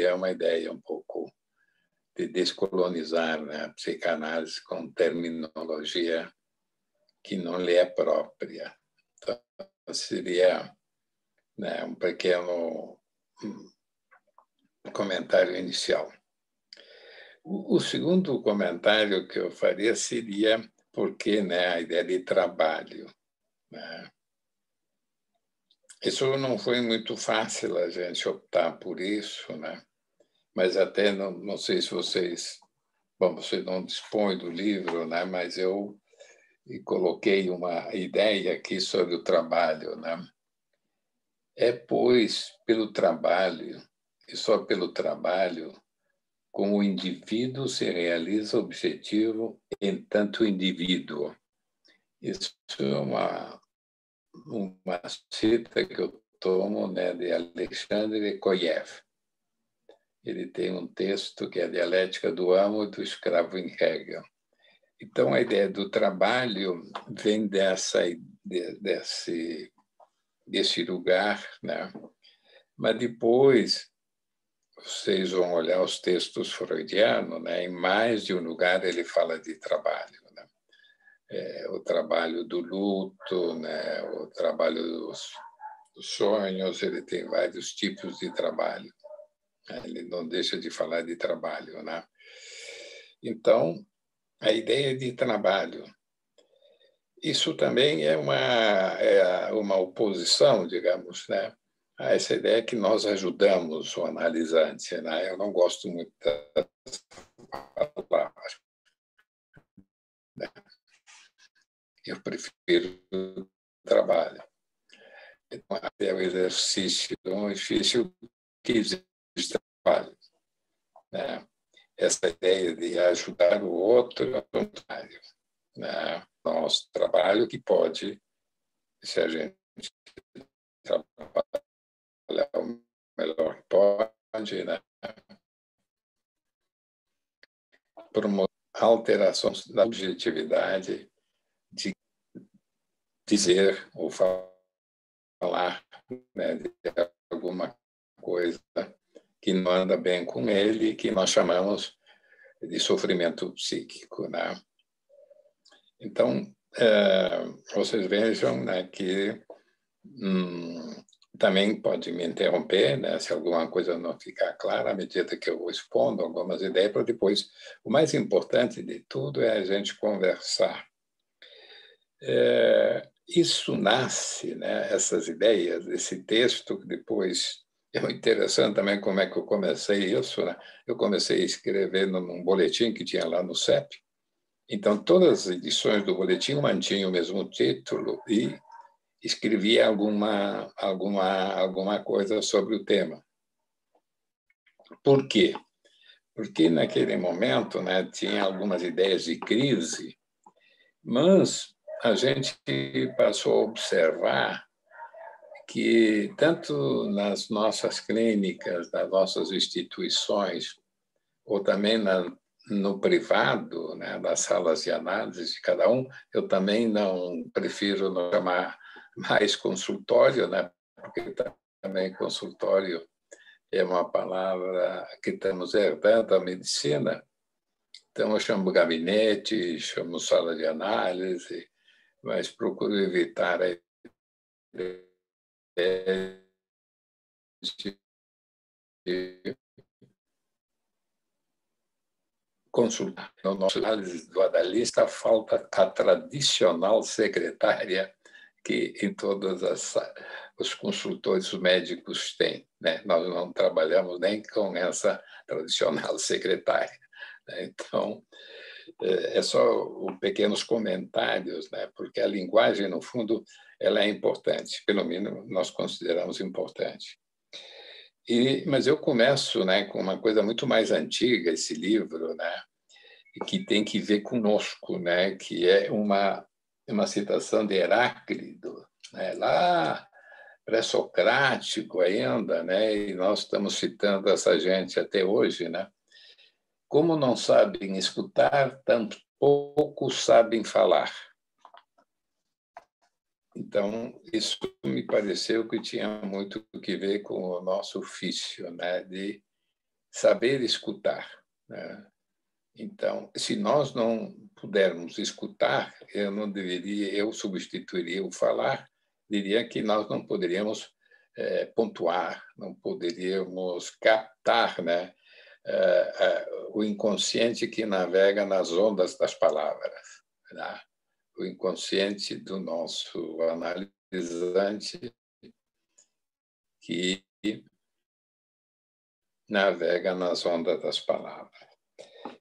é uma ideia um pouco de descolonizar, né, a psicanálise com terminologia que não lhe é própria. Então, seria, né, um pequeno comentário inicial. O segundo comentário que eu faria seria porque, né, a ideia de trabalho, né? Isso não foi muito fácil a gente optar por isso, né? Mas até não sei se vocês, bom, você não dispõe do livro, né? Mas eu coloquei uma ideia aqui sobre o trabalho, né? É, pois, pelo trabalho, e só pelo trabalho, como o indivíduo se realiza objetivo enquanto indivíduo. Isso é uma cita que eu tomo, né, de Alexandre Koyev. Ele tem um texto que é a Dialética do Amo e do Escravo em Hegel. Então, a ideia do trabalho vem desse lugar, né? Mas depois vocês vão olhar os textos freudianos, né? Em mais de um lugar ele fala de trabalho, né? O trabalho do luto, né? O trabalho dos sonhos, ele tem vários tipos de trabalho. Ele não deixa de falar de trabalho, né? Então, a ideia de trabalho, isso também é uma oposição, digamos, né, a essa ideia que nós ajudamos o analisante, né? Eu não gosto muito dessa palavra, né? Eu prefiro trabalho. Então, é o exercício que existe trabalho, né? Essa ideia de ajudar o outro é voluntário, né? Nosso trabalho que pode, se a gente trabalhar o melhor que pode, né, promover alterações da objetividade de dizer ou falar, né, de alguma coisa que não anda bem com ele, que nós chamamos de sofrimento psíquico, né? Então, vocês vejam, né, que também pode me interromper, né, se alguma coisa não ficar clara, à medida que eu vou expondo algumas ideias, para depois. O mais importante de tudo é a gente conversar. Isso nasce, né, essas ideias, esse texto, que depois é muito interessante também como é que eu comecei isso, né? Eu comecei a escrever num boletim que tinha lá no CEP. Então, todas as edições do boletim mantinham o mesmo título e escrevia alguma coisa sobre o tema. Por quê? Porque naquele momento, né, tinha algumas ideias de crise, mas a gente passou a observar que tanto nas nossas clínicas, nas nossas instituições, ou também no privado, né, das salas de análise de cada um, eu também não prefiro não chamar mais consultório, né, porque também consultório é uma palavra que estamos herdando da medicina. Então, eu chamo gabinete, chamo sala de análise, mas procuro evitar a ideia de consultar. No nosso análise do analista, falta a tradicional secretária que em todos os consultores médicos têm, né? Nós não trabalhamos nem com essa tradicional secretária, né? Então, é só pequenos comentários, né? Porque a linguagem, no fundo, ela é importante, pelo menos nós consideramos importante. Mas eu começo, né, com uma coisa muito mais antiga, esse livro, né, que tem que ver conosco, né, que é uma citação de Heráclito, né, lá pré-socrático ainda, né, e nós estamos citando essa gente até hoje, né? Como não sabem escutar, tampouco sabem falar. Então, isso me pareceu que tinha muito que ver com o nosso ofício, né, de saber escutar, né? Então, se nós não pudermos escutar, eu substituiria o falar, diria que nós não poderíamos pontuar, não poderíamos captar, né, o inconsciente que navega nas ondas das palavras, né? O inconsciente do nosso analisante que navega nas ondas das palavras.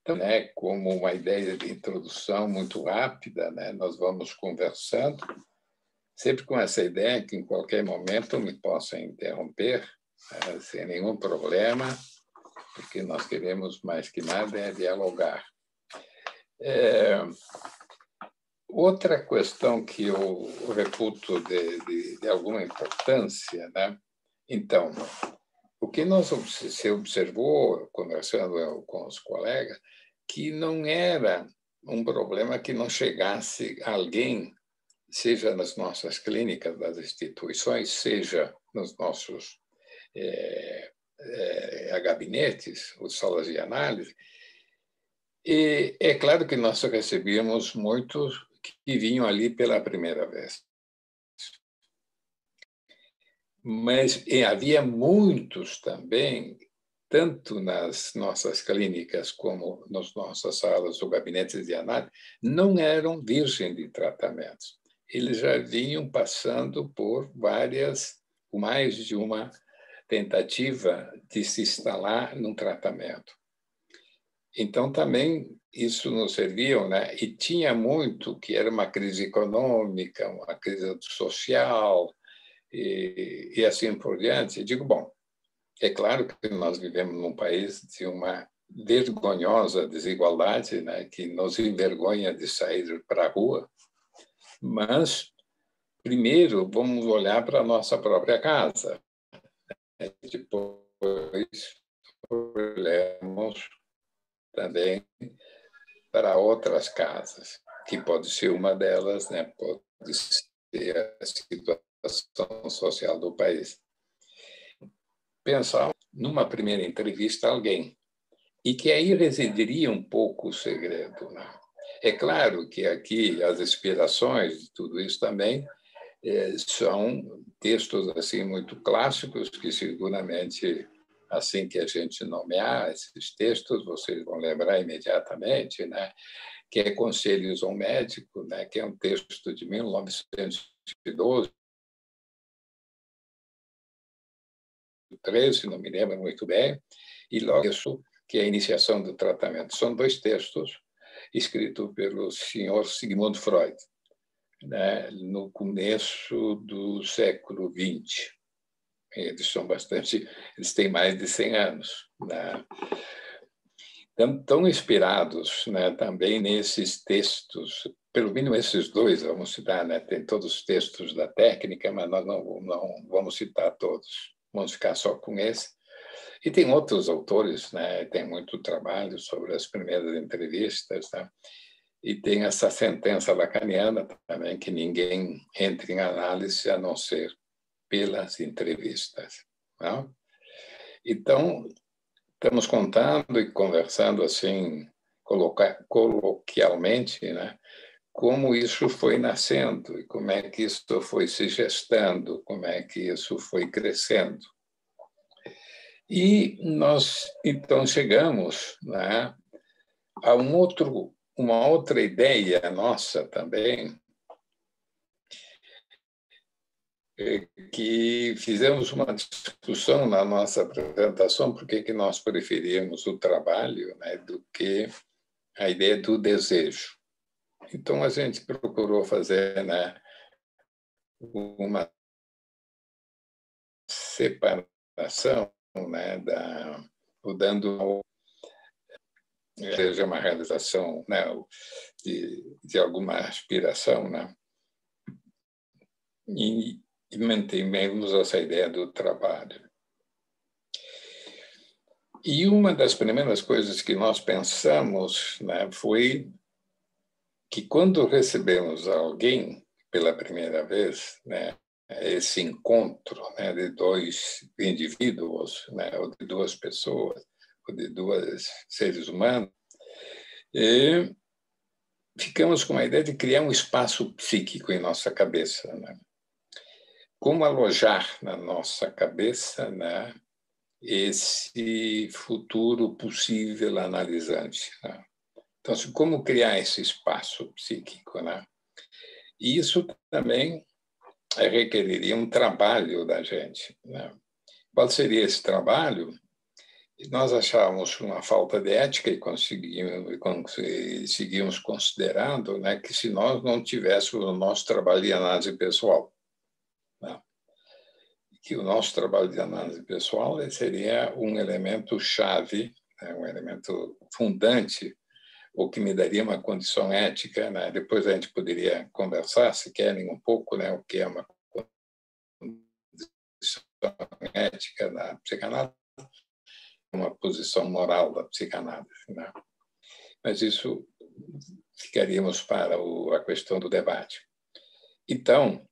Então, né, como uma ideia de introdução muito rápida, né, nós vamos conversando, sempre com essa ideia que em qualquer momento me possa interromper, sem nenhum problema, porque nós queremos mais que nada dialogar. Outra questão que eu reputo de alguma importância, né? Então, o que se observou, conversando com os colegas, que não era um problema que não chegasse alguém, seja nas nossas clínicas das instituições, seja nos nossos gabinetes, ou salas de análise. E é claro que nós recebíamos muitos que vinham ali pela primeira vez. Mas havia muitos também, tanto nas nossas clínicas como nas nossas salas ou gabinetes de análise, não eram virgens de tratamentos. Eles já vinham passando por mais de uma tentativa de se instalar num tratamento. Então, também isso nos servia, né? E tinha muito que era uma crise econômica, uma crise social, e assim por diante. Eu digo, bom, é claro que nós vivemos num país de uma vergonhosa desigualdade, né, que nos envergonha de sair para a rua, mas, primeiro, vamos olhar para a nossa própria casa. Depois, olhamos também para outras casas, que pode ser uma delas, né, pode ser a situação social do país. Pensar numa primeira entrevista alguém, e que aí residiria um pouco o segredo, né? É claro que aqui as inspirações de tudo isso também são textos assim muito clássicos que seguramente assim que a gente nomear esses textos vocês vão lembrar imediatamente, né? Que é Conselhos a um Médico, né? Que é um texto de 1912, 13, não me lembro muito bem, e logo isso que é a Iniciação do Tratamento. São dois textos escritos pelo senhor Sigmund Freud, né, no começo do século XX. Eles têm mais de 100 anos, né? Estão inspirados, né, também nesses textos, pelo menos esses dois, vamos citar, né? Tem todos os textos da técnica, mas nós não vamos citar todos, vamos ficar só com esse. E tem outros autores, né? Tem muito trabalho sobre as primeiras entrevistas, né? E tem essa sentença lacaniana também, que ninguém entra em análise a não ser pelas entrevistas, não? Então, estamos contando e conversando assim, coloquialmente, né? Como isso foi nascendo e como é que isso foi se gestando, como é que isso foi crescendo. E nós, então, chegamos, né, a uma outra ideia nossa também, que fizemos uma discussão na nossa apresentação, por que nós preferíamos o trabalho, né, do que a ideia do desejo. Então, a gente procurou fazer, né, uma separação, né, dando seja uma realização, né, de alguma aspiração, né, e mantemos essa ideia do trabalho. E uma das primeiras coisas que nós pensamos, né, foi que quando recebemos alguém pela primeira vez, né, esse encontro, né, de dois indivíduos, né, ou de duas pessoas, de dois seres humanos, e ficamos com a ideia de criar um espaço psíquico em nossa cabeça, né? Como alojar na nossa cabeça, né, esse futuro possível analisante, né? Então, como criar esse espaço psíquico, né? E isso também requeriria um trabalho da gente, né? Qual seria esse trabalho? Nós achávamos uma falta de ética e seguimos considerando, né, que se nós não tivéssemos o nosso trabalho de análise pessoal, né, que o nosso trabalho de análise pessoal seria um elemento chave, né, um elemento fundante, o que me daria uma condição ética, né? Depois a gente poderia conversar, se querem, um pouco, né, o que é uma condição ética na psicanálise, uma posição moral da psicanálise, né? Mas isso ficaríamos para a questão do debate. Então,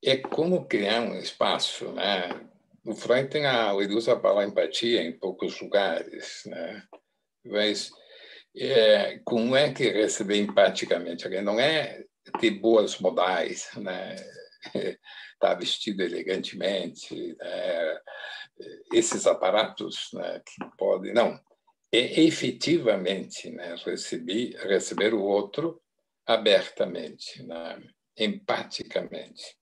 é como criar um espaço, né? O Freud ele usa a palavra empatia em poucos lugares, né? Mas como é que receber empaticamente alguém? Não é ter boas modais, né? Estar vestido elegantemente, né? Esses aparatos, né, que podem... Não, é efetivamente, né, receber o outro abertamente, né, empaticamente.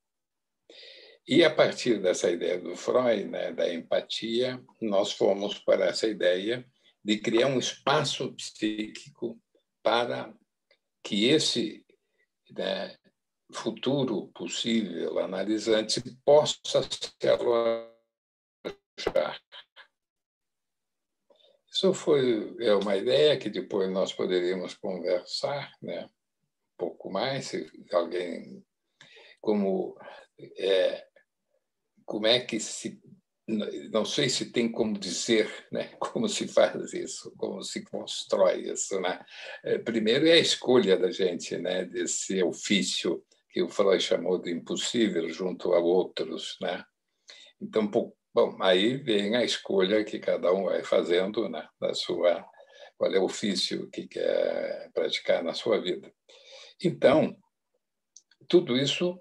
E a partir dessa ideia do Freud, né, da empatia, nós fomos para essa ideia de criar um espaço psíquico para que esse, né, futuro possível analisante possa se alojar. Isso é uma ideia que depois nós poderíamos conversar, né, um pouco mais, se alguém como é que se... Não sei se tem como dizer, né, como se faz isso, como se constrói isso, né? Primeiro é a escolha da gente, né, desse ofício que o Freud chamou de impossível junto a outros, né? Então, bom, aí vem a escolha que cada um vai fazendo, né, da sua, qual é o ofício que quer praticar na sua vida. Então, tudo isso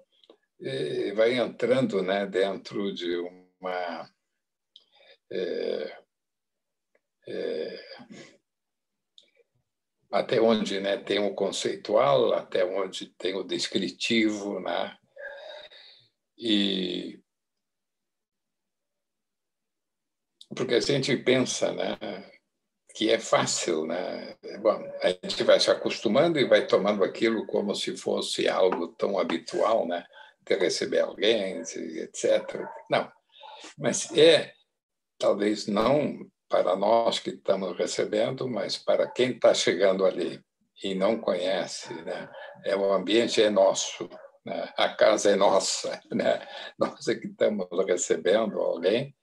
vai entrando, né, dentro de uma até onde, né, tem o conceitual, até onde tem o descritivo, né? E porque a gente pensa, né, que é fácil, né? Bom, a gente vai se acostumando e vai tomando aquilo como se fosse algo tão habitual, né? De receber alguém, etc. Não, mas talvez não para nós que estamos recebendo, mas para quem está chegando ali e não conhece, né? O ambiente é nosso, né? A casa é nossa, né? Nós é que estamos recebendo alguém.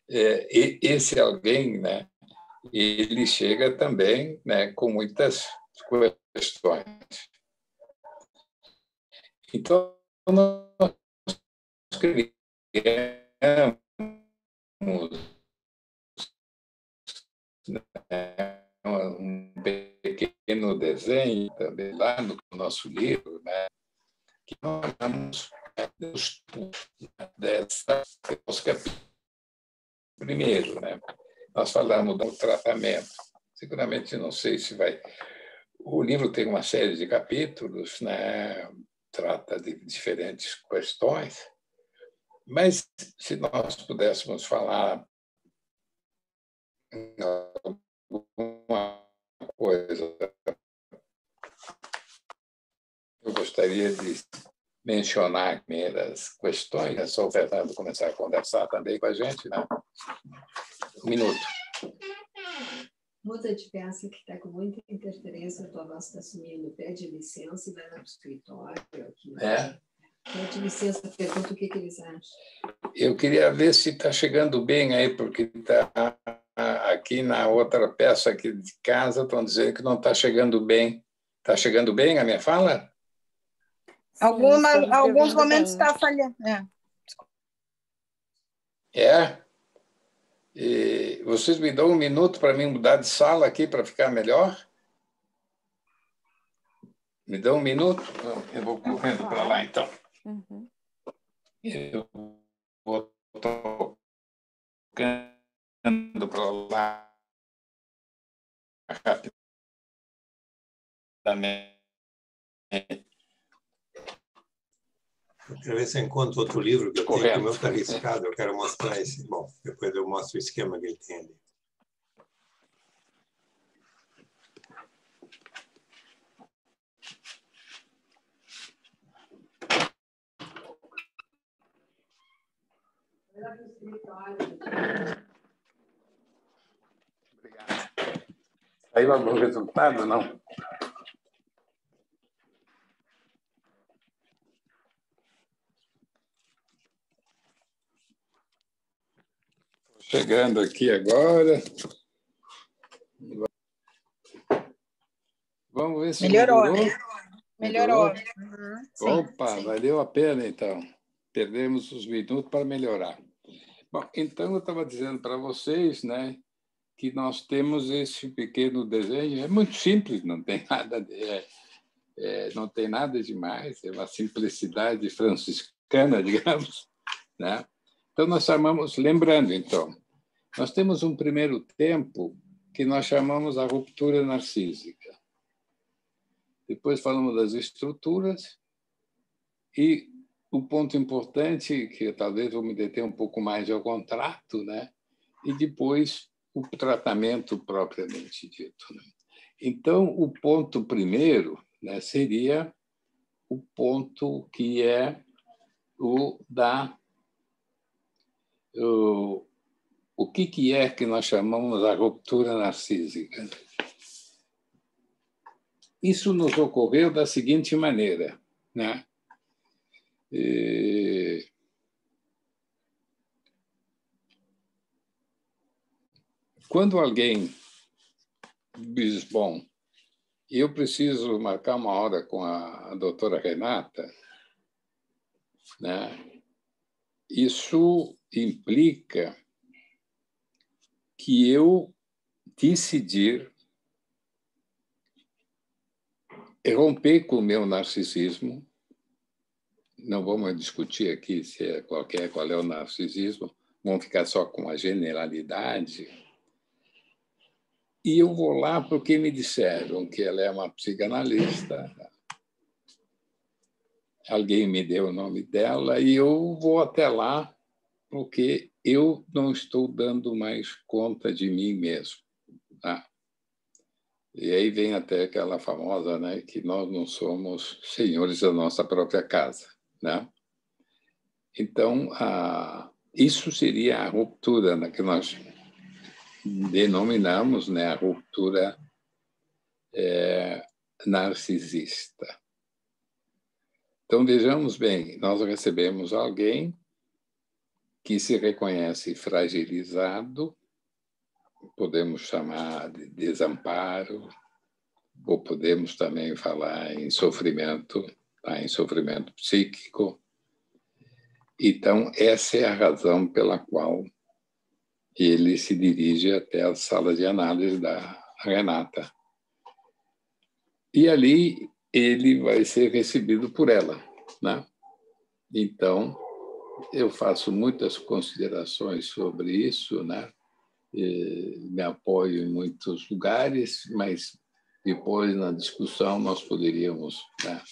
E esse alguém, né, ele chega também, né, com muitas questões. Então, nós criamos, né, um pequeno desenho também lá no nosso livro, né, que nós damos os capítulos. Primeiro, né, nós falamos do tratamento. Seguramente, não sei se vai... O livro tem uma série de capítulos, né, trata de diferentes questões, mas se nós pudéssemos falar alguma coisa, eu gostaria de mencionar as primeiras questões, é só o Fernando começar a conversar também com a gente, né? Um minuto. Muita gente pensa que está com muita interferência, a tua voz está sumindo, pede licença e vai lá para o escritório. Aqui, pede licença, pergunta o que eles acham. Eu queria ver se está chegando bem aí, porque está aqui na outra peça aqui de casa, estão dizendo que não está chegando bem. Está chegando bem a minha fala? Alguns momentos está falhando. É? E vocês me dão um minuto para mim mudar de sala aqui para ficar melhor? Me dão um minuto? Eu vou correndo para lá, então. Uhum. Eu vou tocando para lá rapidamente. Eu quero ver se eu encontro outro livro que eu tenho, que o meu está riscado. Eu quero mostrar esse. Bom, depois eu mostro o esquema que ele tem ali. Obrigado. Saiu algum resultado, não? Chegando aqui agora. Vamos ver se melhorou. Melhorou. Melhorou. Uhum, Opa, sim. valeu a pena, então. Perdemos os minutos para melhorar. Bom, então eu estava dizendo para vocês, né, que nós temos esse pequeno desenho. É muito simples, não tem nada não tem nada demais, é uma simplicidade franciscana, digamos, né? Então nós chamamos, lembrando, então, nós temos um primeiro tempo que nós chamamos a ruptura narcísica. Depois falamos das estruturas e o ponto importante, que talvez vou me deter um pouco mais, é o contrato, né? E depois o tratamento propriamente dito. Né? Então, o ponto primeiro, né, seria o ponto que é o que é que nós chamamos a ruptura narcísica. Isso nos ocorreu da seguinte maneira, né? Quando alguém diz, bom, eu preciso marcar uma hora com a doutora Renata, né? Isso implica que eu decidir romper com o meu narcisismo. Não vamos discutir aqui qual é o narcisismo, vamos ficar só com a generalidade. E eu vou lá porque me disseram que ela é uma psicanalista, alguém me deu o nome dela, e eu vou até lá porque eu não estou dando mais conta de mim mesmo. Tá? E aí vem até aquela famosa, né, que nós não somos senhores da nossa própria casa. Né? Então, isso seria a ruptura, né, que nós denominamos, né, a ruptura narcisista. Então, vejamos bem, nós recebemos alguém que se reconhece fragilizado, podemos chamar de desamparo, ou podemos também falar em sofrimento, tá? Em sofrimento psíquico. Então, essa é a razão pela qual ele se dirige até a sala de análise da Renata. E ali ele vai ser recebido por ela, né? Então, eu faço muitas considerações sobre isso, né? Me apoio em muitos lugares, mas depois, na discussão, nós poderíamos, né,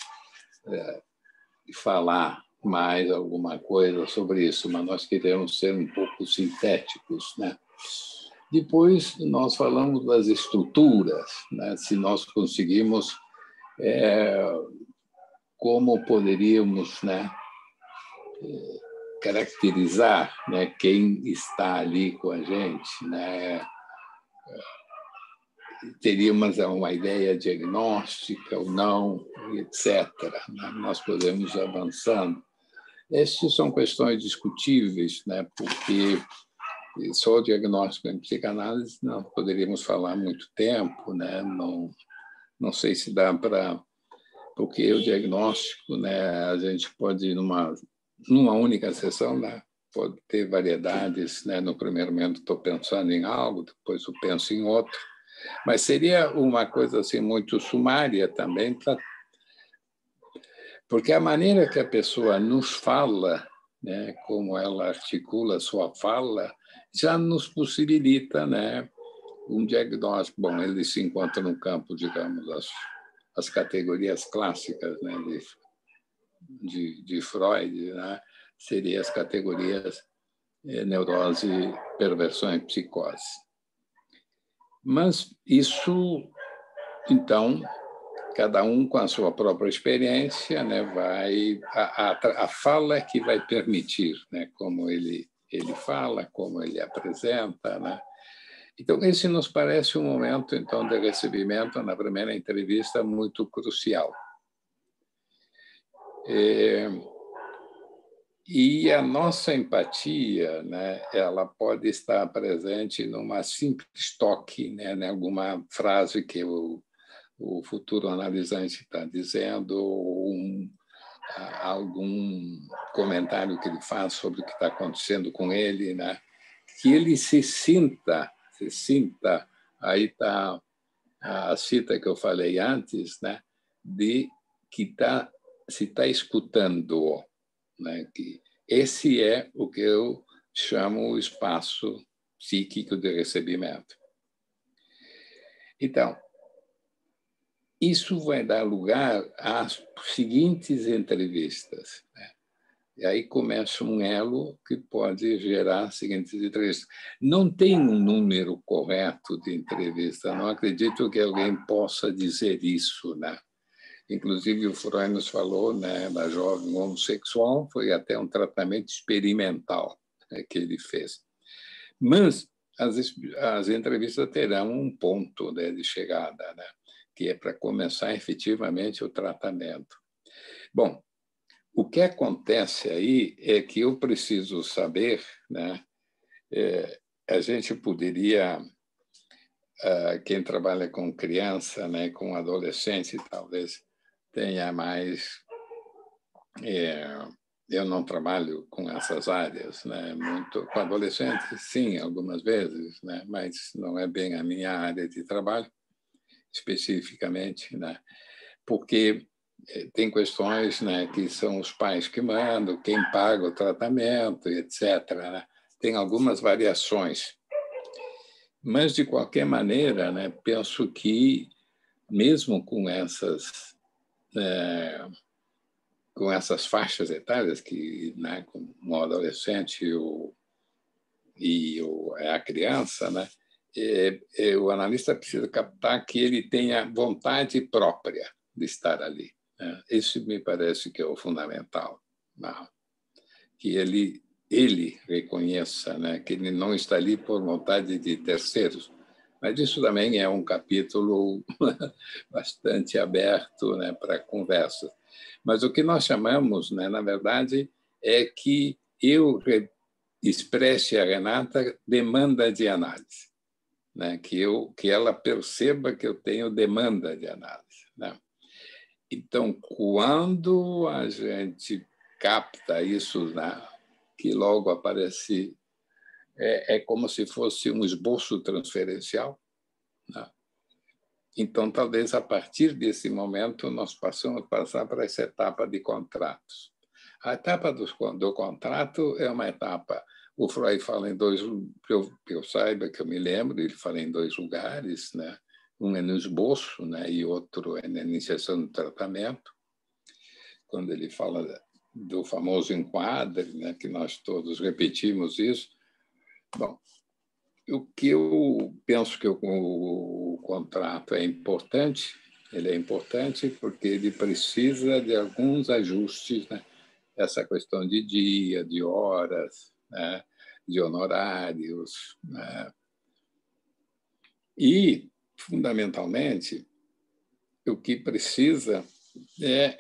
falar mais alguma coisa sobre isso, mas nós queremos ser um pouco sintéticos, né? Depois, nós falamos das estruturas, né? Se nós conseguimos, como poderíamos, né, caracterizar, né, quem está ali com a gente, né? Teríamos uma ideia diagnóstica ou não, etc. Nós podemos ir avançando. Essas são questões discutíveis, né? Porque só o diagnóstico em psicanálise nós poderíamos falar muito tempo, né? Não sei se dá para... Porque o diagnóstico, né, a gente pode ir numa única sessão, né, pode ter variedades, né? No primeiro momento estou pensando em algo, depois eu penso em outro, mas seria uma coisa assim muito sumária também, porque a maneira que a pessoa nos fala, né? Como ela articula a sua fala, já nos possibilita, né? Um diagnóstico. Bom, ele se encontra no campo, digamos, as categorias clássicas, né? de Freud, né? Seriam as categorias neurose, perversão e psicose. Mas isso, então, cada um com a sua própria experiência, né, vai a fala é que vai permitir, né, como ele fala, como ele apresenta, né? Então esse nos parece um momento então de recebimento na primeira entrevista muito crucial. E a nossa empatia, né, ela pode estar presente numa simples toque, né, em alguma frase que o futuro analisante está dizendo, ou algum comentário que ele faz sobre o que está acontecendo com ele, né, que ele se sinta, aí está a cita que eu falei antes, né, de que se está escutando, né, que esse é o que eu chamo o espaço psíquico de recebimento. Então, isso vai dar lugar às seguintes entrevistas, né? E aí começa um elo que pode gerar as seguintes entrevistas. Não tem um número correto de entrevista, não acredito que alguém possa dizer isso, né? Inclusive, o Freud nos falou, né, da jovem homossexual, foi até um tratamento experimental, né, que ele fez. Mas as entrevistas terão um ponto, né, de chegada, né, que é para começar efetivamente o tratamento. Bom, o que acontece aí é que eu preciso saber, né, a gente poderia, quem trabalha com criança, né, com adolescente, talvez tenha mais. Eu não trabalho com essas áreas, né? Muito com adolescentes, sim, algumas vezes, né? Mas não é bem a minha área de trabalho especificamente, né? Porque tem questões, né, que são os pais que mandam, quem paga o tratamento, etc., né? Tem algumas variações, mas de qualquer maneira, né? Penso que mesmo com essas faixas etárias, que, né, com o adolescente e a criança, né, o analista precisa captar que ele tenha vontade própria de estar ali, né? Isso me parece que é o fundamental, né? Que ele reconheça, né, que ele não está ali por vontade de terceiros. Mas isso também é um capítulo bastante aberto, né, para conversa. Mas o que nós chamamos, né, na verdade, é que eu expresse a Renata demanda de análise, né, que ela perceba que eu tenho demanda de análise, né? Então, quando a gente capta isso, né, que logo aparece, é como se fosse um esboço transferencial, né? Então, talvez a partir desse momento nós passamos a passar para essa etapa de contratos. A etapa do contrato é uma etapa. O Freud fala em dois, que eu saiba, que eu me lembro, ele fala em dois lugares, né? Um é no esboço, né? E outro é na iniciação do tratamento, quando ele fala do famoso enquadre, né? Que nós todos repetimos isso. Bom, o que eu penso que o contrato é importante, ele é importante porque ele precisa de alguns ajustes, né? Essa questão de dia, de horas, né? De honorários, né? E, fundamentalmente, o que precisa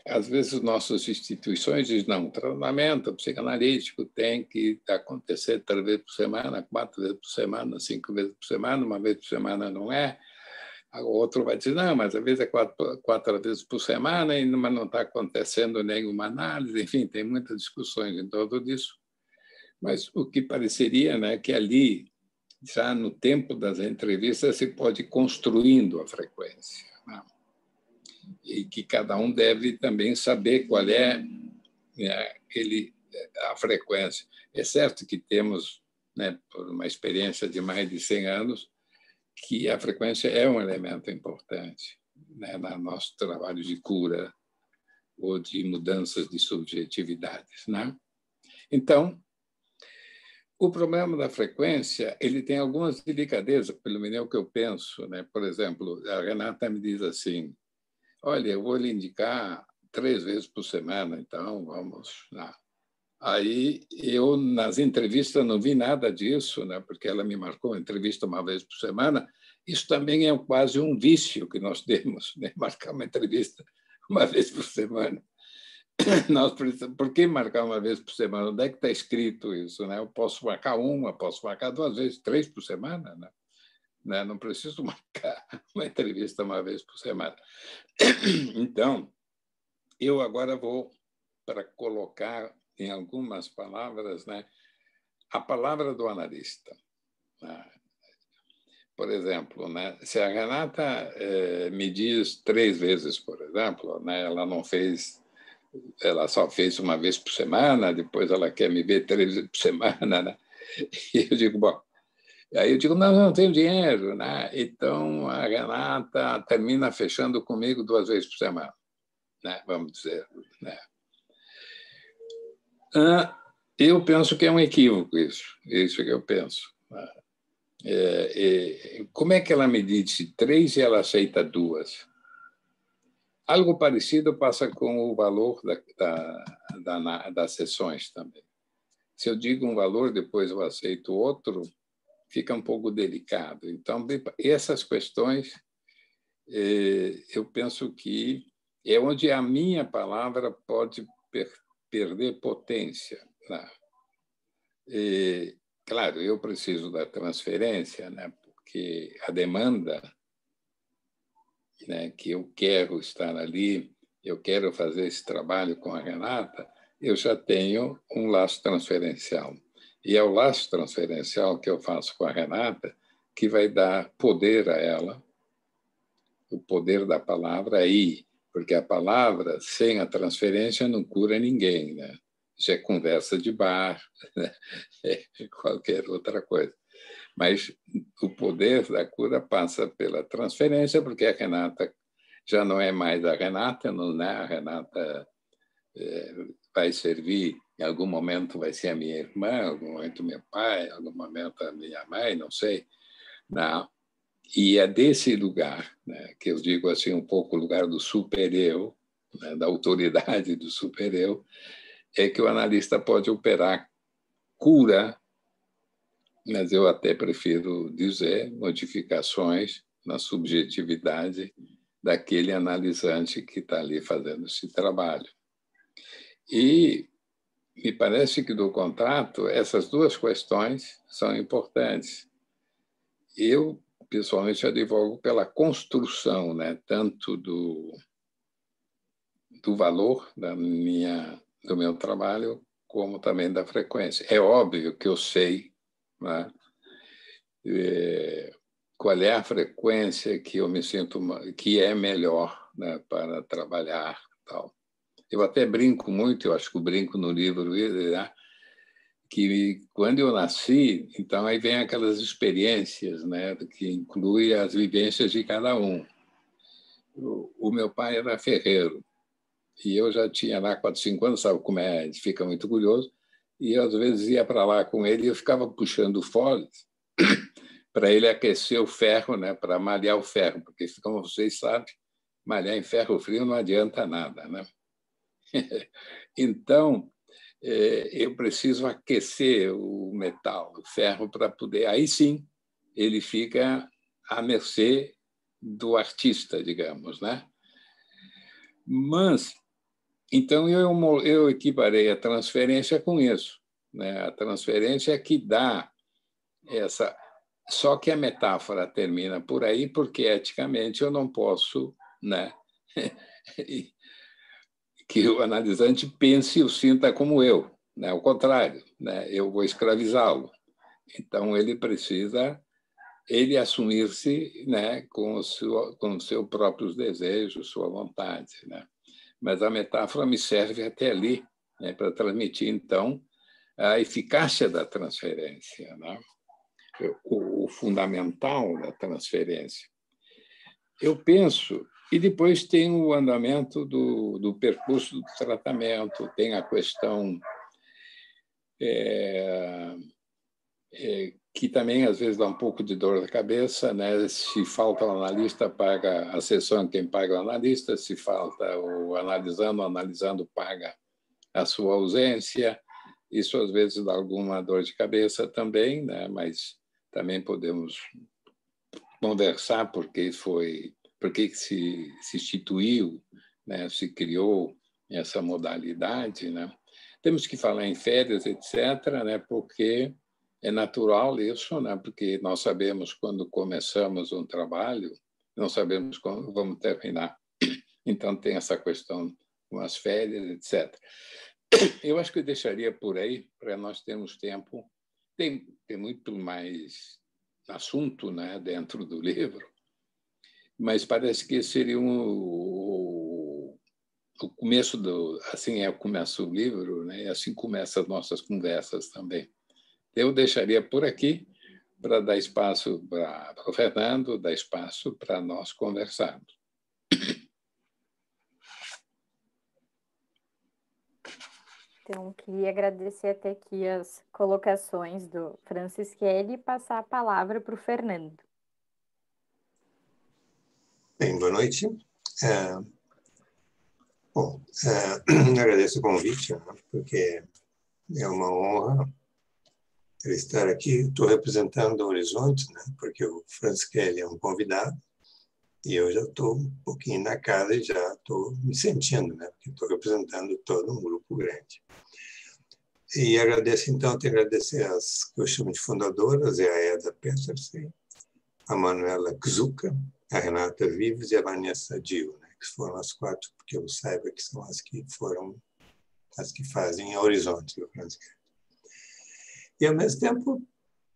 às vezes, nossas instituições dizem, não, o tratamento psicanalítico tem que acontecer 3 vezes por semana, 4 vezes por semana, 5 vezes por semana, 1 vez por semana não é. O outro vai dizer, não, mas às vezes é 4 vezes por semana, mas não está acontecendo nenhuma análise. Enfim, tem muitas discussões em torno disso. Mas o que pareceria, né, que ali, já no tempo das entrevistas, se pode ir construindo a frequência, né? E que cada um deve também saber qual é, né, a frequência. É certo que temos, né, por uma experiência de mais de 100 anos, que a frequência é um elemento importante, né, no nosso trabalho de cura ou de mudanças de subjetividades, né? Então, o problema da frequência, ele tem algumas delicadezas, pelo menos é o que eu penso, né? Por exemplo, a Renata me diz assim: olha, eu vou lhe indicar 3 vezes por semana, então vamos lá. Aí eu, nas entrevistas, não vi nada disso, né? Porque ela me marcou uma entrevista uma vez por semana. Isso também é quase um vício que nós temos, né? Marcar uma entrevista uma vez por semana. Nós precisamos, por que marcar uma vez por semana? Onde é que está escrito isso, né? Eu posso marcar uma, posso marcar 2 vezes, 3 por semana, né? Não preciso marcar uma entrevista uma vez por semana. Então, eu agora vou para colocar em algumas palavras, né, a palavra do analista, né? Por exemplo, né, se a Renata me diz 3 vezes, por exemplo, né, ela só fez uma vez por semana, depois ela quer me ver 3 vezes por semana, né? E eu digo, bom, aí eu digo, não tenho dinheiro, né? Então a Renata termina fechando comigo 2 vezes por semana, né? Vamos dizer, né? Eu penso que é um equívoco isso que eu penso. Como é que ela me disse 3 e ela aceita 2? Algo parecido passa com o valor das sessões também. Se eu digo um valor, depois eu aceito outro, fica um pouco delicado. Então, essas questões, eu penso que é onde a minha palavra pode perder potência, né? Claro, eu preciso da transferência, né? Porque a demanda, né, que eu quero estar ali, eu quero fazer esse trabalho com a Renata, eu já tenho um laço transferencial. E é o laço transferencial que eu faço com a Renata que vai dar poder a ela, o poder da palavra aí, porque a palavra, sem a transferência, não cura ninguém, né? Isso é conversa de bar, né? É qualquer outra coisa. Mas o poder da cura passa pela transferência, porque a Renata já não é mais a Renata, não é? A Renata vai servir, em algum momento vai ser a minha irmã, em algum momento meu pai, em algum momento a minha mãe, não sei. Não. E é desse lugar, né, que eu digo assim, um pouco o lugar do super-eu, né, da autoridade do super-eu, é que o analista pode operar cura, mas eu até prefiro dizer modificações na subjetividade daquele analisante que está ali fazendo esse trabalho. E me parece que do contrato, essas 2 questões são importantes. Eu, pessoalmente, advogo pela construção, né, tanto do valor do meu trabalho, como também da frequência. É óbvio que eu sei, né, qual é a frequência que eu me sinto que é melhor, né, para trabalhar, tal. Eu até brinco muito, eu acho que eu brinco no livro, né, que quando eu nasci, então aí vem aquelas experiências, né, que inclui as vivências de cada um. O meu pai era ferreiro e eu já tinha lá 4, 5 anos, sabe como é, fica muito curioso, e eu, às vezes ia para lá com ele e eu ficava puxando folhas para ele aquecer o ferro, né, para malhar o ferro, porque, como vocês sabem, malhar em ferro frio não adianta nada, né? Então, eu preciso aquecer o metal, o ferro, para poder... Aí sim, ele fica à mercê do artista, digamos, né? Mas, então, eu equiparei a transferência com isso, né? A transferência é que dá essa... Só que a metáfora termina por aí, porque, eticamente, eu não posso, né, que o analisante pense e o sinta como eu, né? Ao contrário, né? Eu vou escravizá-lo. Então, ele precisa assumir-se, né? com os seus próprios desejos, sua vontade, né? Mas a metáfora me serve até ali, né? Para transmitir, então, a eficácia da transferência, né? O fundamental da transferência. Eu penso, e depois tem o andamento do percurso do tratamento, tem a questão que também às vezes dá um pouco de dor de cabeça, né? Se falta o analista, paga a sessão quem paga o analista, se falta o analisando paga a sua ausência. Isso às vezes dá alguma dor de cabeça também, né? Mas também podemos conversar porque se instituiu, né? Se criou essa modalidade, né? Temos que falar em férias, etc., né? Porque é natural isso, né? Porque nós sabemos quando começamos um trabalho, não sabemos quando vamos terminar. Então tem essa questão com as férias, etc. Eu acho que eu deixaria por aí para nós termos tempo. Tem muito mais assunto, né, dentro do livro, mas parece que seria o começo assim começa o livro, né? E assim começam as nossas conversas também. Eu deixaria por aqui para dar espaço para o Fernando, dar espaço para nós conversarmos. Então, queria agradecer até aqui as colocações do Francischelli e passar a palavra para o Fernando. Bem, boa noite. Agradeço o convite, né, porque é uma honra estar aqui. Estou representando o Horizonte, né, porque o Francischelli é um convidado, e eu já estou um pouquinho na casa e já estou me sentindo, né, porque estou representando todo um grupo grande. E agradeço, então, tenho que agradecer as que eu chamo de fundadoras, a Eda Petersen, a Manuela Kzuka, a Renata Vives e a Vanessa Dio, né, que foram as 4, porque eu saiba que são as que fazem a Horizonte. E, ao mesmo tempo,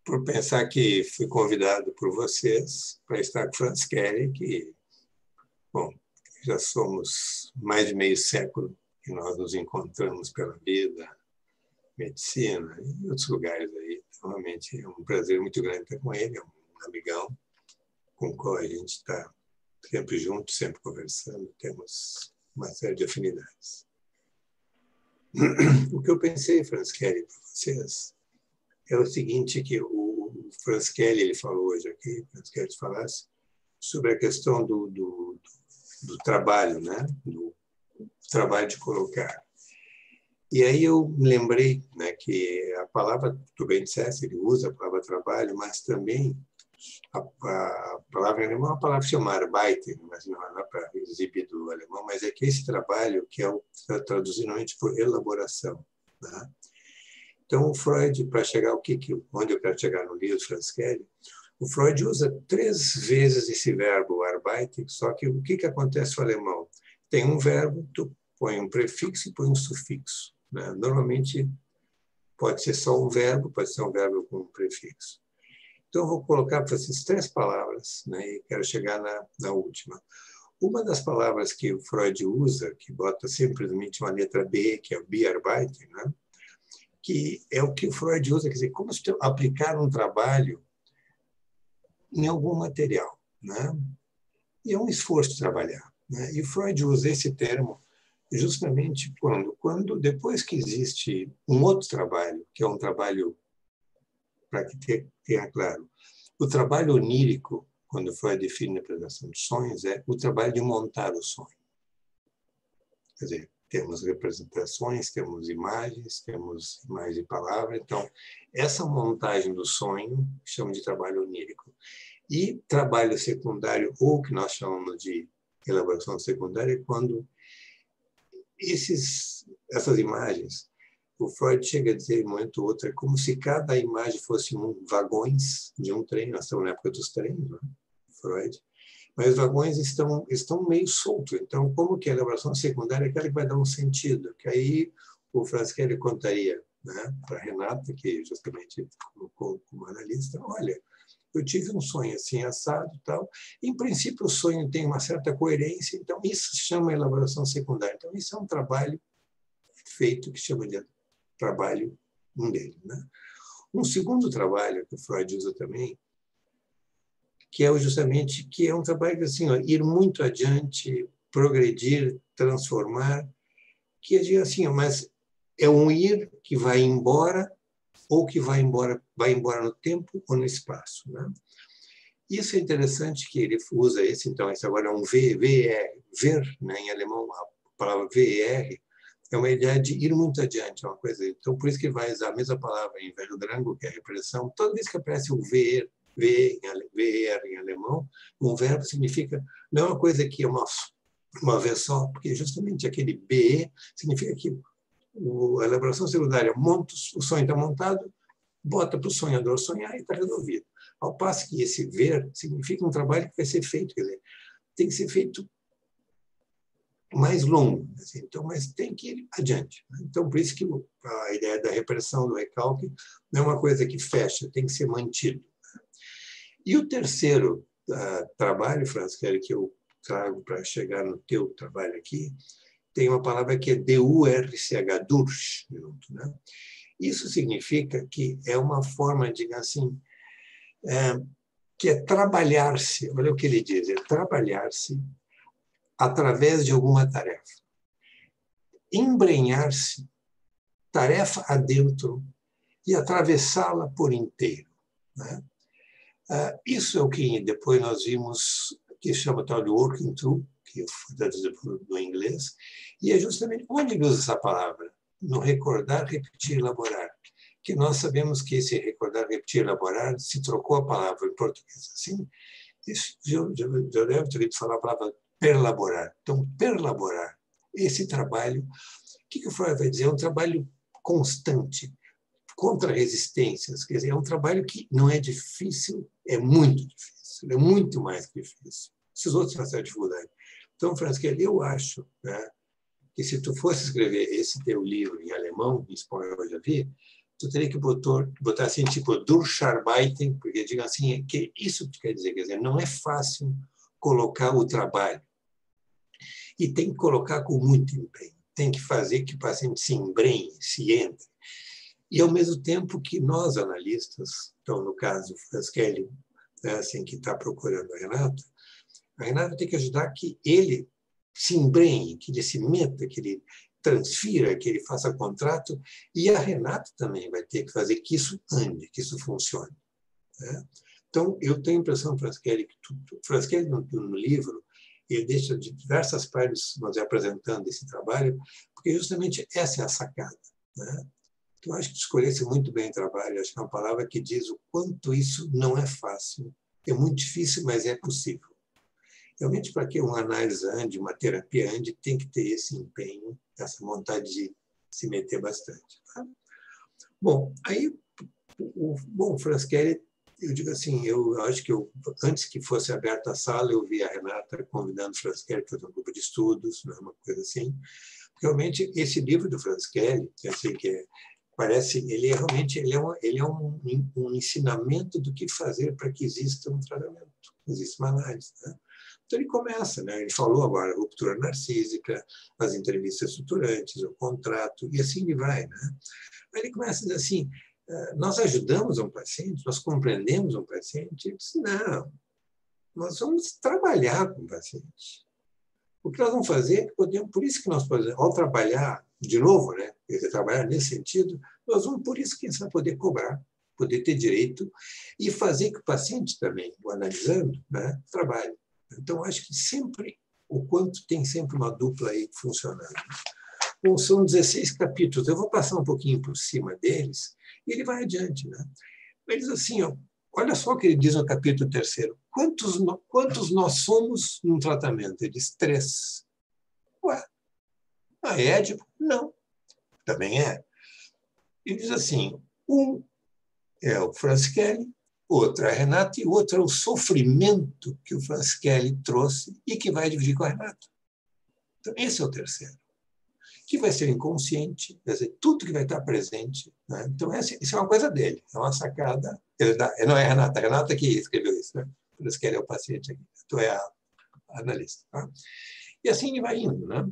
por pensar que fui convidado por vocês para estar com o Francischelli, que, bom, já somos mais de meio século que nós nos encontramos pela vida, medicina e outros lugares aí. Então, realmente é um prazer muito grande estar com ele, é um amigão com o qual a gente está sempre junto, sempre conversando, temos uma série de afinidades. O que eu pensei, Francischelli, para vocês é o seguinte, que o Francischelli ele falou hoje aqui, Francischelli falasse sobre a questão do trabalho, né? Do trabalho de colocar. E aí eu me lembrei, né, que a palavra, tu bem disseste, ele usa a palavra trabalho, mas também a palavra em alemão é uma palavra chamada Arbeit, mas não é para exibir do alemão, mas é que esse trabalho que é traduzido normalmente por elaboração, né? Então, o Freud, para chegar onde eu quero chegar no livro Francischelli, o Freud usa 3 vezes esse verbo Arbeit, só que o que acontece no alemão? Tem um verbo, tu põe um prefixo e põe um sufixo, né? Normalmente pode ser só um verbo, pode ser um verbo com um prefixo. Então, eu vou colocar para vocês 3 palavras, né, e quero chegar na última. Uma das palavras que o Freud usa, que bota simplesmente uma letra B, que é o Bearbeit, né, que é o que o Freud usa, quer dizer, como se aplicar um trabalho em algum material, né? E é um esforço trabalhar, né? E o Freud usa esse termo justamente quando depois que existe um outro trabalho, que é um trabalho, para que tenha claro, o trabalho onírico, quando Freud define a apresentação de sonhos, é o trabalho de montar o sonho. Quer dizer, temos representações, temos imagens e palavra. Então, essa montagem do sonho chama de trabalho onírico. E trabalho secundário, ou que nós chamamos de elaboração secundária, é quando essas imagens, o Freud chega a dizer em um momento ou outro, é como se cada imagem fosse vagões de um trem. Nós estamos na época dos trens, né? Freud. Mas os vagões estão meio soltos. Então, como que a elaboração secundária é aquela que vai dar um sentido? Que aí o Francischelli contaria né, para a Renata, que justamente colocou como analista, olha, eu tive um sonho assim, assado e tal. Em princípio, o sonho tem uma certa coerência, então isso se chama elaboração secundária. Então, isso é um trabalho feito que chama de trabalho dele, né? Um segundo trabalho que o Freud usa também, que é justamente que é um trabalho assim, ó, ir muito adiante, progredir, transformar, que é assim, mas é um ir que vai embora ou que vai embora no tempo ou no espaço, né? Isso é interessante que ele usa esse, então, esse agora é um ver, ver, né, em alemão, a palavra ver é uma ideia de ir muito adiante, é uma coisa. Então, por isso que ele vai usar a mesma palavra em Velho Drango, que é a repressão. Toda vez que aparece o ver em alemão, um verbo significa, não é uma coisa que é uma vez só, porque justamente aquele be significa que a elaboração secundária monta, o sonho está montado, bota para o sonhador sonhar e está resolvido. Ao passo que esse ver significa um trabalho que vai ser feito, quer dizer, tem que ser feito mais longo, assim, então, mas tem que ir adiante. Então, por isso que a ideia da repressão, do recalque, não é uma coisa que fecha, tem que ser mantido. E o terceiro trabalho, Franz, que eu trago para chegar no teu trabalho aqui, tem uma palavra que é D-U-R-C-H, Durch, junto, né? Isso significa que é uma forma, digamos assim, que é trabalhar-se, olha o que ele diz, é trabalhar-se através de alguma tarefa. Embrenhar-se, tarefa adentro, e atravessá-la por inteiro, né? Isso é o que depois nós vimos, que chama tal de working through, que foi traduzido do inglês, e é justamente onde ele usa essa palavra, no recordar, repetir, elaborar. Que nós sabemos que esse recordar, repetir, elaborar, se trocou a palavra em português assim, isso já deve ter ouvido falar a palavra perlaborar. Então, perlaborar, esse trabalho, o que o Freud vai dizer? É um trabalho constante, contra resistências, quer dizer, é um trabalho que não é difícil, é muito difícil, é muito mais difícil. Se os outros tiverem dificuldade. Então, Franz Kelly, eu acho, né, que se tu fosse escrever esse teu livro em alemão, em espanhol eu já vi, tu teria que botar assim, tipo, Durcharbeiten, porque diga assim, que isso quer dizer, não é fácil colocar o trabalho. E tem que colocar com muito empenho, tem que fazer que o paciente se embrenhe, se entre. E, ao mesmo tempo que nós, analistas, então, no caso, o Franz Kelly, né, assim, que está procurando a Renata tem que ajudar que ele se embrenhe, que ele se meta, que ele transfira, que ele faça contrato, e a Renata também vai ter que fazer que isso ande, que isso funcione, né? Então, eu tenho a impressão, Franz Kelly, que Franz Kelly, no livro, ele deixa de diversas partes nós apresentando esse trabalho, porque justamente essa é a sacada, né? Então, acho que escolhesse muito bem o trabalho, acho que é uma palavra que diz o quanto isso não é fácil, é muito difícil, mas é possível. Realmente, para que uma análise ande, uma terapia ande, tem que ter esse empenho, essa vontade de se meter bastante. Tá? Bom, aí, o Franz Kelly, eu digo assim, eu acho que antes que fosse aberta a sala, eu vi a Renata convidando o Franz Kelly para fazer um grupo de estudos, né, uma coisa assim. Realmente, esse livro do Franz Kelly, eu sei que parece, ele é um ensinamento do que fazer para que exista um tratamento, exista uma análise, né? Então, ele começa, né? Ele falou agora a ruptura narcísica, as entrevistas estruturantes, o contrato, e assim ele vai, né? Aí ele começa a dizer assim, nós ajudamos um paciente, nós compreendemos um paciente? Ele disse, não, nós vamos trabalhar com o paciente. O que nós vamos fazer, por isso que nós podemos, ao trabalhar, de novo, né? Quer dizer, trabalhar nesse sentido, nós vamos, por isso que a gente vai poder cobrar, poder ter direito, e fazer que o paciente também, o analisando, né, trabalhe. Então, acho que sempre, o quanto tem sempre uma dupla aí funcionando. Bom, são 16 capítulos, eu vou passar um pouquinho por cima deles, e ele vai adiante, né? Ele diz assim, ó, olha só o que ele diz no capítulo 3º. Quantos nós somos num tratamento? Ele diz 3. Ué, é Édipo? Não. Também é. Ele diz assim, um é o Franz Kelly, outro é a Renata e o outro é o sofrimento que o Franz Kelly trouxe e que vai dividir com a Renata. Então, esse é o terceiro. que vai ser inconsciente, quer dizer, tudo que vai estar presente. Né? Então, isso é uma coisa dele, é uma sacada. Não é a Renata que escreveu isso, né? Por isso que ele é o paciente aqui, tu é a analista. Tá? E assim ele vai indo. Né?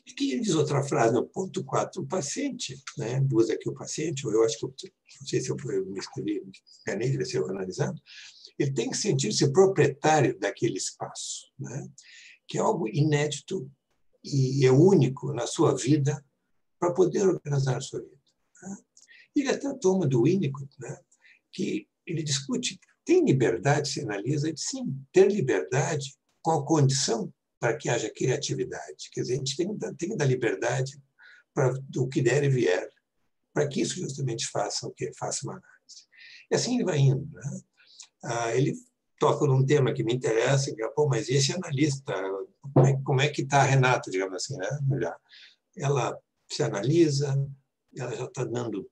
Aqui ele diz outra frase, no ponto 4, o paciente, né? Usa aqui o paciente, ou eu acho que, não sei se eu me escrevi, enganei, deve ser analisando, ele tem que sentir-se proprietário daquele espaço, né? Que é algo inédito e é único na sua vida para poder organizar a sua vida. Né? Ele até toma do Winnicott, né? Que ele discute, tem liberdade, se analisa, ele sim, ter liberdade com a condição para que haja criatividade. Quer dizer, a gente tem que dar liberdade para o que der e vier, para que isso justamente faça o quê? Faça uma análise. E assim ele vai indo. Né? Ele toca num tema que me interessa, que é, pô, mas esse analista, como é que está a Renata, digamos assim, né? Ela se analisa, ela já está dando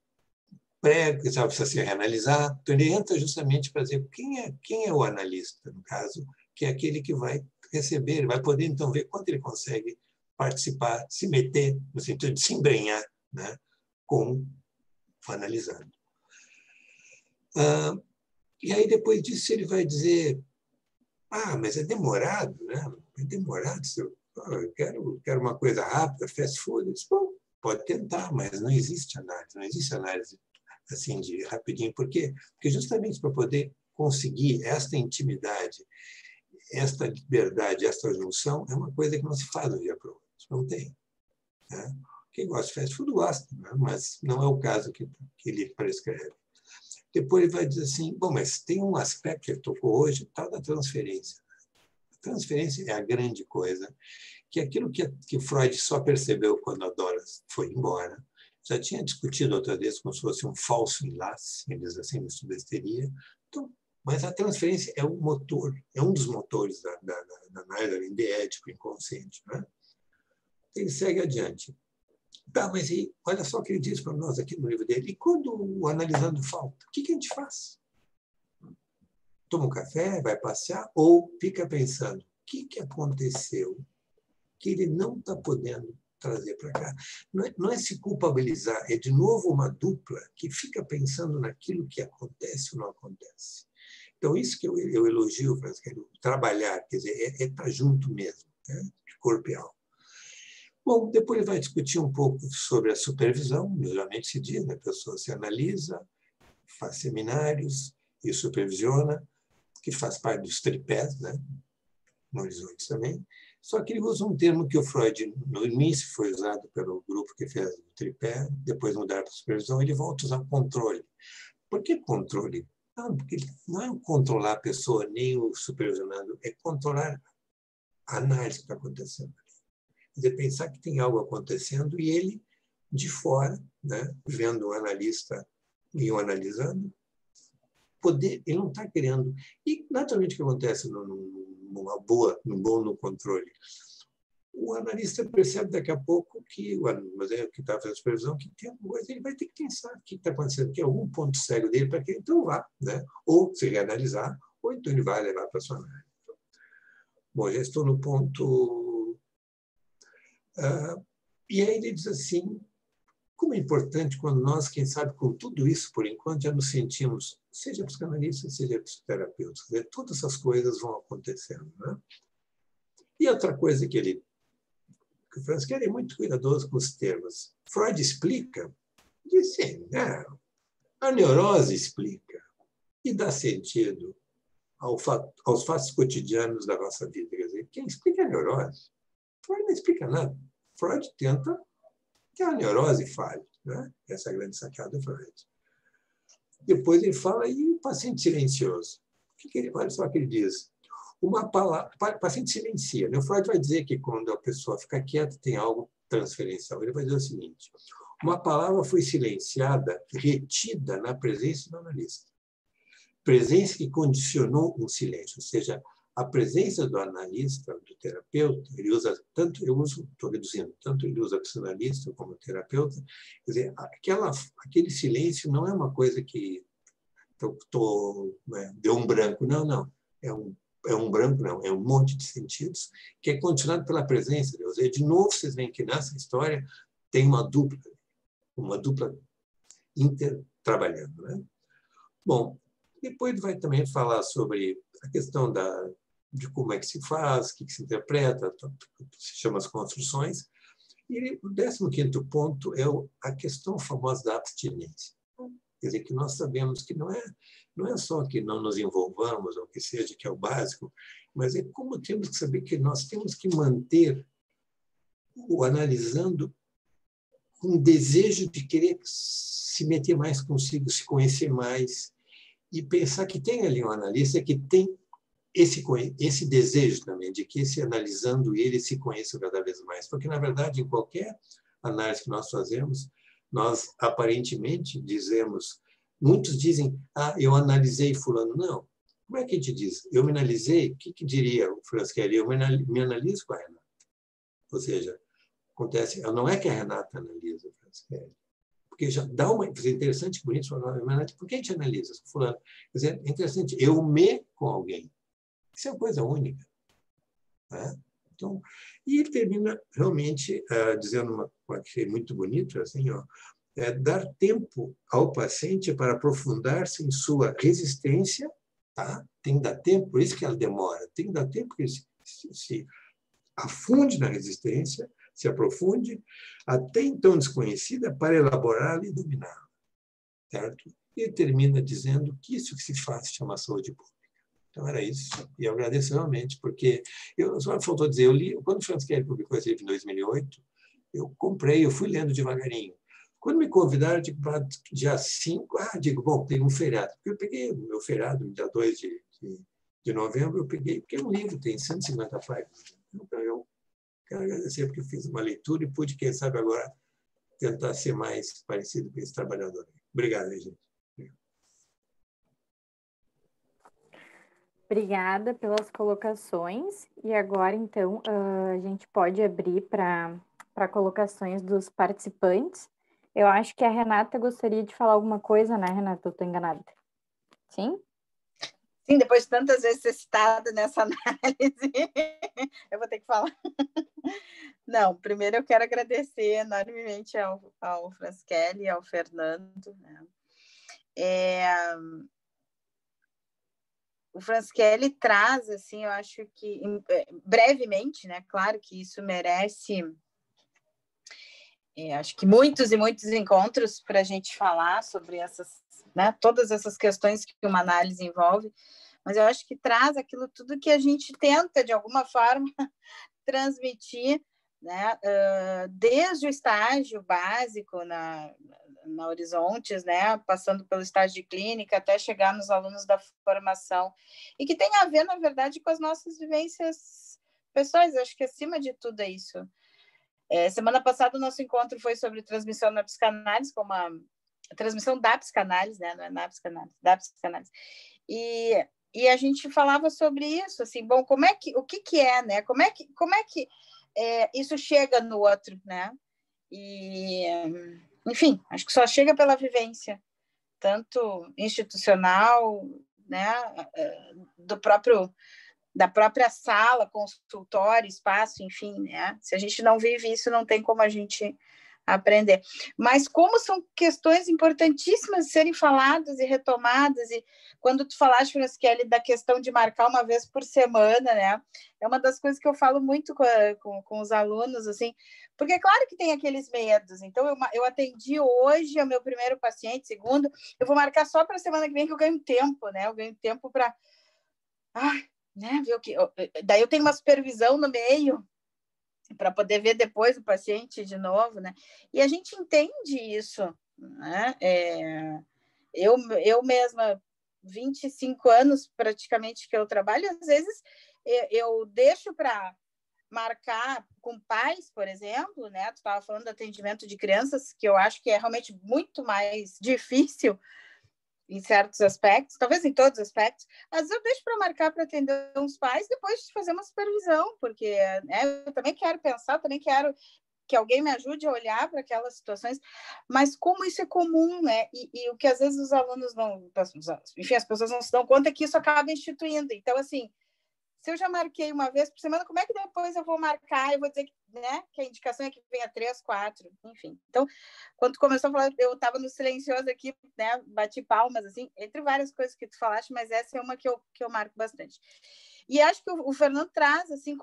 pré, que ela precisa se reanalisar, então ele entra justamente para dizer quem é o analista, no caso, que é aquele que vai receber, ele vai poder então ver quanto ele consegue participar, se meter, no sentido de se embrenhar, né, com o analisando. E aí, depois disso, ele vai dizer, mas é demorado, né? É demorado, eu quero uma coisa rápida, fast food. Eu disse, bom, pode tentar, mas não existe análise assim de rapidinho. Por quê? Porque justamente para poder conseguir esta intimidade, esta liberdade, esta junção, é uma coisa que não se faz de um dia para o outro. Não tem. Né? Quem gosta de fast food gosta, né? Mas não é o caso que ele prescreve. Depois ele vai dizer assim, bom, mas tem um aspecto que ele tocou hoje, tal da transferência. A transferência é a grande coisa, que é aquilo que Freud só percebeu quando a Dora foi embora. Já tinha discutido outra vez como se fosse um falso enlace, eles assim, na subesteria. Então, mas a transferência é o motor, é um dos motores da análise, além de ético, inconsciente. Né? Ele segue adiante. Tá, mas olha só o que ele diz para nós aqui no livro dele. E quando o analisando falta, o que a gente faz? Toma um café, vai passear ou fica pensando o que aconteceu que ele não está podendo trazer para cá? Não é se culpabilizar, é de novo uma dupla que fica pensando naquilo que acontece ou não acontece. Então, isso que eu elogio, trabalhar, quer dizer, é estar junto mesmo, né? De corpo e alma. Bom, depois ele vai discutir um pouco sobre a supervisão, geralmente se diz, né? A pessoa se analisa, faz seminários e supervisiona, que faz parte dos tripés, né? No Horizonte também. Só que ele usa um termo que o Freud, no início, foi usado pelo grupo que fez o tripé, depois mudaram para a supervisão, ele volta a usar controle. Por que controle? Não, porque não é controlar a pessoa, nem o supervisionado, é controlar a análise que está acontecendo. Quer dizer, pensar que tem algo acontecendo e ele, de fora, né, vendo o analista e o analisando, ele não está querendo. E, naturalmente, o que acontece num bom no controle? O analista percebe daqui a pouco que o que está fazendo a supervisão, que tem alguma coisa, ele vai ter que pensar o que está acontecendo, que é algum ponto cego dele para que ele então vá, né? Ou se reanalisar, ou então ele vai levar para a sua análise. Bom, já estou no ponto. E aí ele diz assim, como é importante quando nós, quem sabe, com tudo isso, por enquanto, já nos sentimos, seja psicanalistas, seja psicoterapeutas, todas essas coisas vão acontecendo. Né? E outra coisa que o Franz Kehler é muito cuidadoso com os termos. Freud explica, diz sim, né? A neurose explica e dá sentido aos fatos cotidianos da nossa vida. Quer dizer, quem explica é a neurose. Freud não explica nada. Freud tenta que a neurose fale. Né? Essa é a grande sacada do Freud. Depois ele fala, e o paciente silencioso? Olha só o que ele diz. Uma palavra, o paciente silencia. O Freud vai dizer que quando a pessoa fica quieta, tem algo transferencial. Ele vai dizer o seguinte, uma palavra foi silenciada, retida na presença do analista. Presença que condicionou um silêncio, ou seja, a presença do analista, do terapeuta, ele usa tanto, estou reduzindo, tanto ele usa psicanalista como terapeuta, quer dizer, aquele silêncio não é uma coisa que deu um branco, não. É um é um branco, não, é um monte de sentidos, que é continuado pela presença de Deus. E, de novo, vocês veem que nessa história tem uma dupla trabalhando, né? Bom, depois vai também falar sobre a questão de como é que se faz, o que se interpreta, se chama as construções. E o 15º ponto é a questão famosa da abstinência. Quer dizer, que nós sabemos que não é só que não nos envolvamos, ou que seja, que é o básico, mas é como temos que saber que nós temos que manter o analisando com desejo de querer se meter mais consigo, se conhecer mais, e pensar que tem ali um analista que tem esse desejo também, de que esse analisando ele se conheça cada vez mais. Porque, na verdade, em qualquer análise que nós fazemos, nós aparentemente dizemos, muitos dizem, eu analisei fulano. Não. Como é que a gente diz? Eu me analisei, o que diria o Franz Kelly? Eu me analiso com a Renata. Ou seja, acontece, não é que a Renata analisa o Franz Kelly, porque já dá uma coisa interessante, bonito, por que a gente analisa fulano? Quer dizer, é interessante, eu com alguém. Isso é uma coisa única. Né? Então, e ele termina realmente dizendo uma coisa que é muito bonito, assim, dar tempo ao paciente para aprofundar-se em sua resistência, tá? Tem que dar tempo, por isso que ela demora, tem que dar tempo que ele se afunde na resistência, se aprofunde, até então desconhecida, para elaborá-la e dominá-la. Certo? E ele termina dizendo que isso que se faz chama saúde pública. Então, era isso. E eu agradeço realmente, porque só faltou dizer, eu li, quando o Franz Kelly publicou esse livro em 2008, eu comprei, eu fui lendo devagarinho. Quando me convidaram, digo, para dia 5, digo, bom, tem um feriado. Eu peguei o meu feriado, dia 2 de novembro, eu peguei, porque o livro tem 150 páginas. Então, eu quero agradecer, porque eu fiz uma leitura e pude, quem sabe, agora tentar ser mais parecido com esse trabalhador. Obrigado, gente. Obrigada pelas colocações. E agora, então, a gente pode abrir para colocações dos participantes. Eu acho que a Renata gostaria de falar alguma coisa, né, Renata? Eu estou enganada. Sim? Sim, depois de tantas vezes ser citada nessa análise, eu vou ter que falar. Não, primeiro eu quero agradecer enormemente ao Franz Kelly e ao Fernando. Né? O Franz Kelly traz, assim, eu acho que, brevemente, né? Claro que isso merece, acho que muitos e muitos encontros para a gente falar sobre essas, né, todas essas questões que uma análise envolve, mas eu acho que traz aquilo tudo que a gente tenta, de alguma forma, transmitir, né, desde o estágio básico na Horizontes, né, passando pelo estágio de clínica até chegar nos alunos da formação, e que tem a ver, na verdade, com as nossas vivências pessoais. Eu acho que acima de tudo é isso. Semana passada o nosso encontro foi sobre transmissão na psicanálise, como a transmissão da psicanálise, né, não é na psicanálise, da psicanálise. E a gente falava sobre isso, assim, bom, o que é, né? Como é que isso chega no outro, né? E, enfim, acho que só chega pela vivência, tanto institucional, né? Da própria sala, consultório, espaço, enfim, né? Se a gente não vive isso, não tem como a gente aprender. Mas como são questões importantíssimas de serem faladas e retomadas, e quando tu falaste, Franz Kelly, da questão de marcar uma vez por semana, né? É uma das coisas que eu falo muito com os alunos, assim, porque é claro que tem aqueles medos. Então, eu atendi hoje o meu primeiro paciente, segundo, eu vou marcar só para a semana que vem, que eu ganho tempo, né? Eu ganho tempo para... né? Ver o que... Daí eu tenho uma supervisão no meio, para poder ver depois o paciente de novo, né? E a gente entende isso, né? Eu mesma, 25 anos praticamente que eu trabalho, às vezes eu deixo para marcar com pais, por exemplo, né? Tu estava falando do atendimento de crianças, que eu acho que é realmente muito mais difícil em certos aspectos, talvez em todos os aspectos, às vezes eu deixo para marcar para atender uns pais depois de fazer uma supervisão, porque eu também quero pensar, também quero que alguém me ajude a olhar para aquelas situações, mas como isso é comum, né? E o que às vezes os alunos não... Enfim, as pessoas não se dão conta é que isso acaba instituindo. Então, assim, se eu já marquei uma vez por semana, como é que depois eu vou marcar? Eu vou dizer que, né, que a indicação é que venha 3, 4, enfim. Então, quando começou a falar, eu estava no silencioso aqui, né, bati palmas, assim, entre várias coisas que tu falaste, mas essa é uma que eu marco bastante. E acho que o Fernando traz, assim,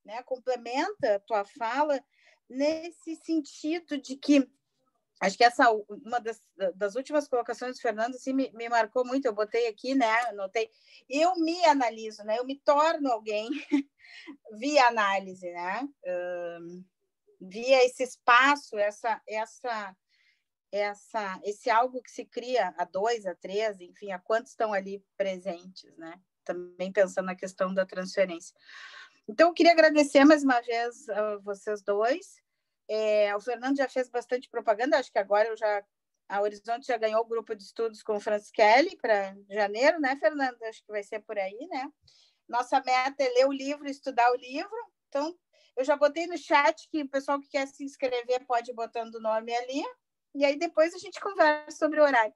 né, complementa a tua fala nesse sentido de que acho que essa uma das últimas colocações do Fernando assim, me marcou muito. Eu botei aqui, né? Anotei. Eu me analiso, né? Eu me torno alguém via análise, né? Via esse espaço, esse algo que se cria a 2, a 3, enfim, a quantos estão ali presentes, né? Também pensando na questão da transferência. Então, eu queria agradecer mais uma vez a vocês dois. O Fernando já fez bastante propaganda, acho que agora a Horizonte já ganhou o grupo de estudos com o Francischelli para janeiro, né, Fernando? Acho que vai ser por aí, né? Nossa meta é ler o livro, estudar o livro. Então, eu já botei no chat que o pessoal que quer se inscrever pode ir botando o nome ali, e aí depois a gente conversa sobre o horário.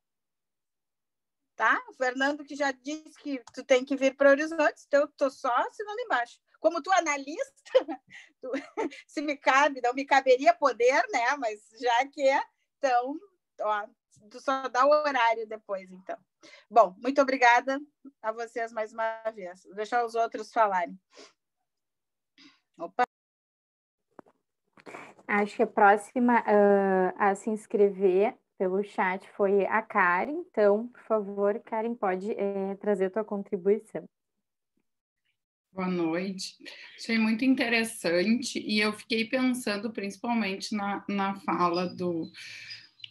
Tá? O Fernando que já disse que tu tem que vir para Horizonte, então eu estou só assinando embaixo. Como tu analista, se me cabe, não me caberia poder, né? Mas já que é, então, ó, tu só dá o horário depois, então. Bom, muito obrigada a vocês mais uma vez. Vou deixar os outros falarem. Opa! Acho que a próxima a se inscrever pelo chat foi a Karen. Então, por favor, Karen, pode trazer a tua contribuição. Boa noite. Achei muito interessante e eu fiquei pensando principalmente na fala do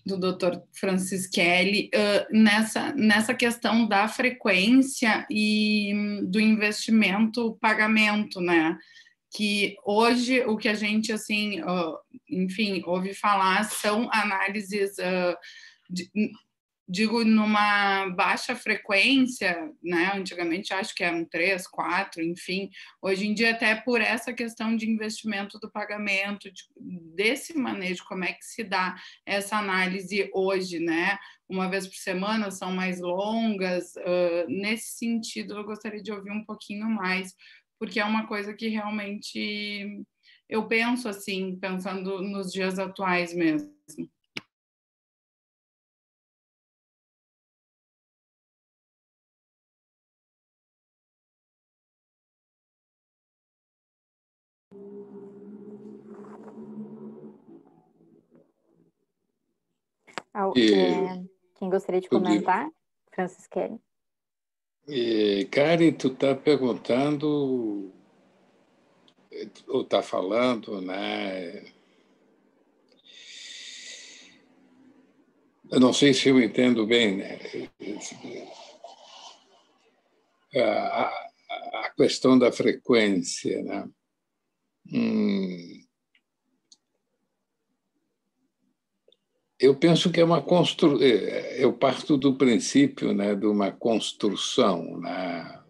Dr. Francischelli nessa questão da frequência e do investimento-pagamento, né? Que hoje o que a gente, assim, enfim, ouve falar são análises, digo, numa baixa frequência, né? Antigamente acho que eram 3, 4, enfim. Hoje em dia, até por essa questão de investimento do pagamento, desse manejo, como é que se dá essa análise hoje, né? Uma vez por semana, são mais longas. Nesse sentido, eu gostaria de ouvir um pouquinho mais, porque é uma coisa que realmente eu penso assim, pensando nos dias atuais mesmo. Quem gostaria de comentar? Francischelli. Karen, tu está perguntando, ou está falando, né? Eu não sei se eu entendo bem, né? A questão da frequência, né? Eu penso que é uma construção. Eu parto do princípio, né, de uma construção, né?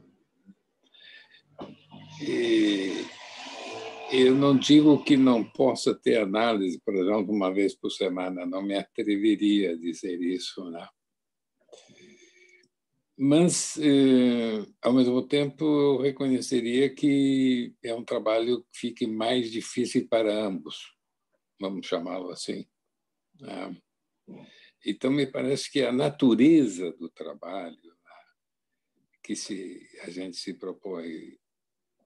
E eu não digo que não possa ter análise, por exemplo, uma vez por semana, não me atreveria a dizer isso, né? Mas, ao mesmo tempo, eu reconheceria que é um trabalho que fique mais difícil para ambos, vamos chamá-lo assim, né? Então, me parece que a natureza do trabalho, né, que a gente se propõe,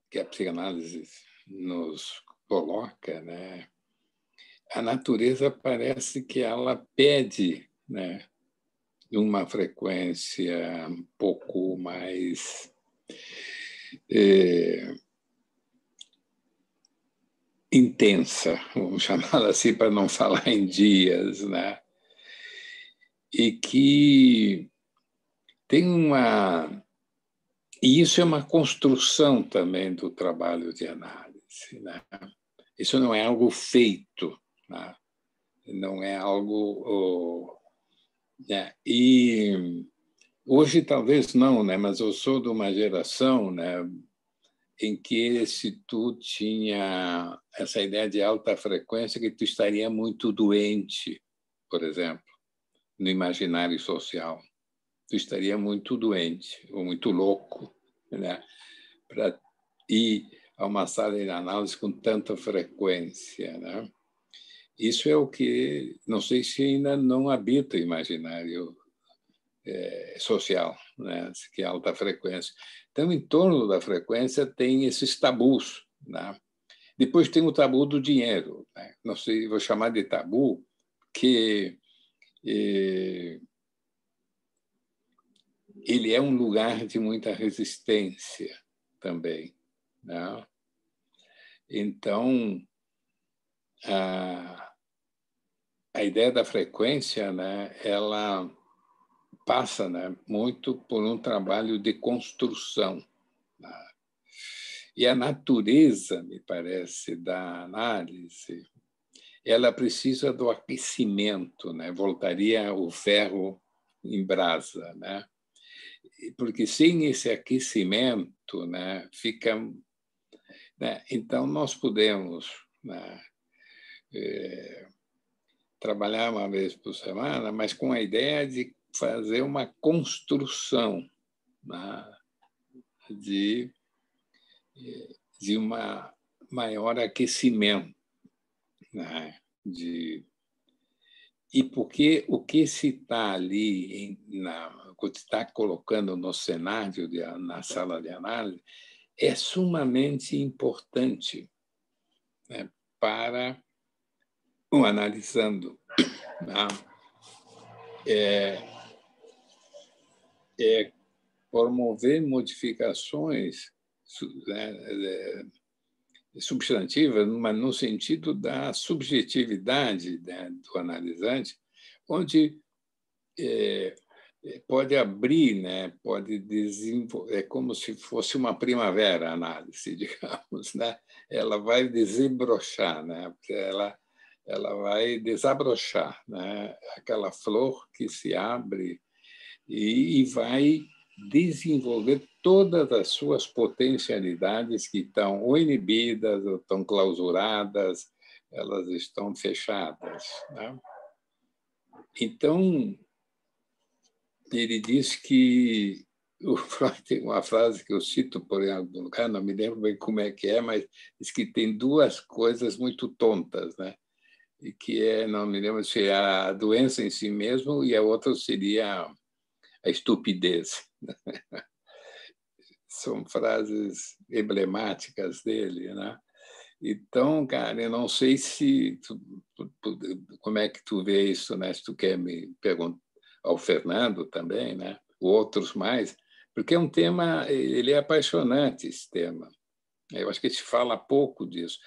que a psicanálise nos coloca, né, a natureza parece que ela pede, né, uma frequência um pouco mais intensa, vamos chamá-la assim, para não falar em dias, né? E que tem uma... E isso é uma construção também do trabalho de análise, né? Isso não é algo feito, né? Não é algo... né? E hoje talvez não, né? Mas eu sou de uma geração, né, em que se tu tinha essa ideia de alta frequência, que tu estaria muito doente, por exemplo, no imaginário social. Tu estaria muito doente ou muito louco, né, para ir a uma sala de análise com tanta frequência, né? Isso é o que, não sei se ainda não habita o imaginário social, né? Que é alta frequência. Então, em torno da frequência tem esses tabus, né? Depois tem o tabu do dinheiro, né? Não sei, vou chamar de tabu, que ele é um lugar de muita resistência também, né? Então, a ideia da frequência, né, ela passa, né, muito por um trabalho de construção, né? E a natureza, me parece, da análise, ela precisa do aquecimento, né? Voltaria o ferro em brasa, né? Porque sem esse aquecimento, né, fica, né? Então nós podemos, né, trabalhar uma vez por semana, mas com a ideia de fazer uma construção, né, de uma maior aquecimento, né, e porque o que se está ali, o que se está colocando no cenário, na sala de análise, é sumamente importante, né, para o analisando, né? Promover modificações, né, substantivas, mas no sentido da subjetividade, né, do analisante, onde pode abrir, né, pode desenvolver, é como se fosse uma primavera a análise, digamos, né? Ela vai desembrochar, né? Ela vai desabrochar, né? Aquela flor que se abre e vai desenvolver todas as suas potencialidades que estão ou inibidas, ou estão clausuradas, elas estão fechadas, né? Então, ele diz que o Freud tem uma frase que eu cito por algum lugar, não me lembro bem como é que é, mas diz que tem duas coisas muito tontas, né? E que não me lembro se é a doença em si mesmo e a outra seria a estupidez. São frases emblemáticas dele, né? Então, cara, eu não sei se como é que tu vê isso, né? Se tu quer me perguntar ao Fernando também, né? Outros mais, porque é um tema, ele é apaixonante, esse tema. Eu acho que se fala pouco disso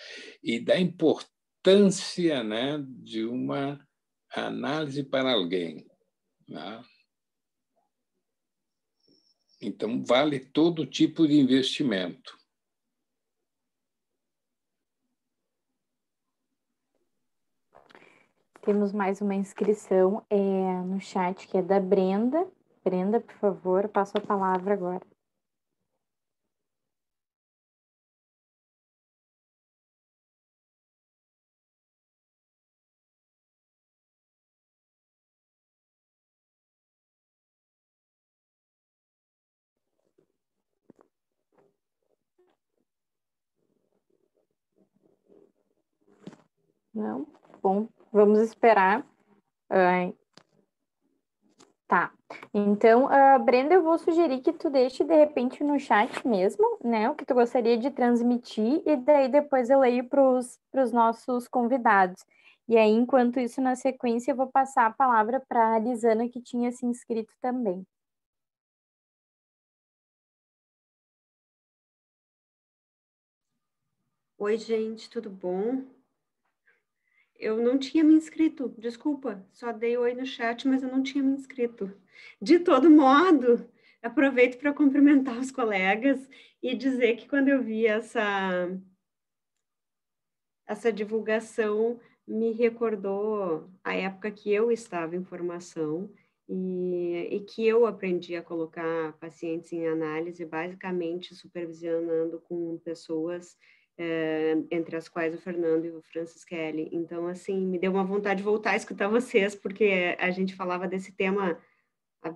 e da importância, né, de uma análise para alguém, né? Então, vale todo tipo de investimento. Temos mais uma inscrição no chat, que é da Brenda. Brenda, por favor, passo a palavra agora. Não? Bom, vamos esperar. Tá. Então, Brenda, eu vou sugerir que tu deixe, de repente, no chat mesmo, né, o que tu gostaria de transmitir, e daí depois eu leio para os nossos convidados. E aí, enquanto isso, na sequência, eu vou passar a palavra para a Lisana, que tinha se inscrito também. Oi, gente, tudo bom? Eu não tinha me inscrito, desculpa, só dei oi no chat, mas eu não tinha me inscrito. De todo modo, aproveito para cumprimentar os colegas e dizer que quando eu vi essa divulgação, me recordou a época que eu estava em formação e que eu aprendi a colocar pacientes em análise, basicamente supervisionando com pessoas entre as quais o Fernando e o Francis Kelly. Então, assim, me deu uma vontade de voltar a escutar vocês, porque a gente falava desse tema há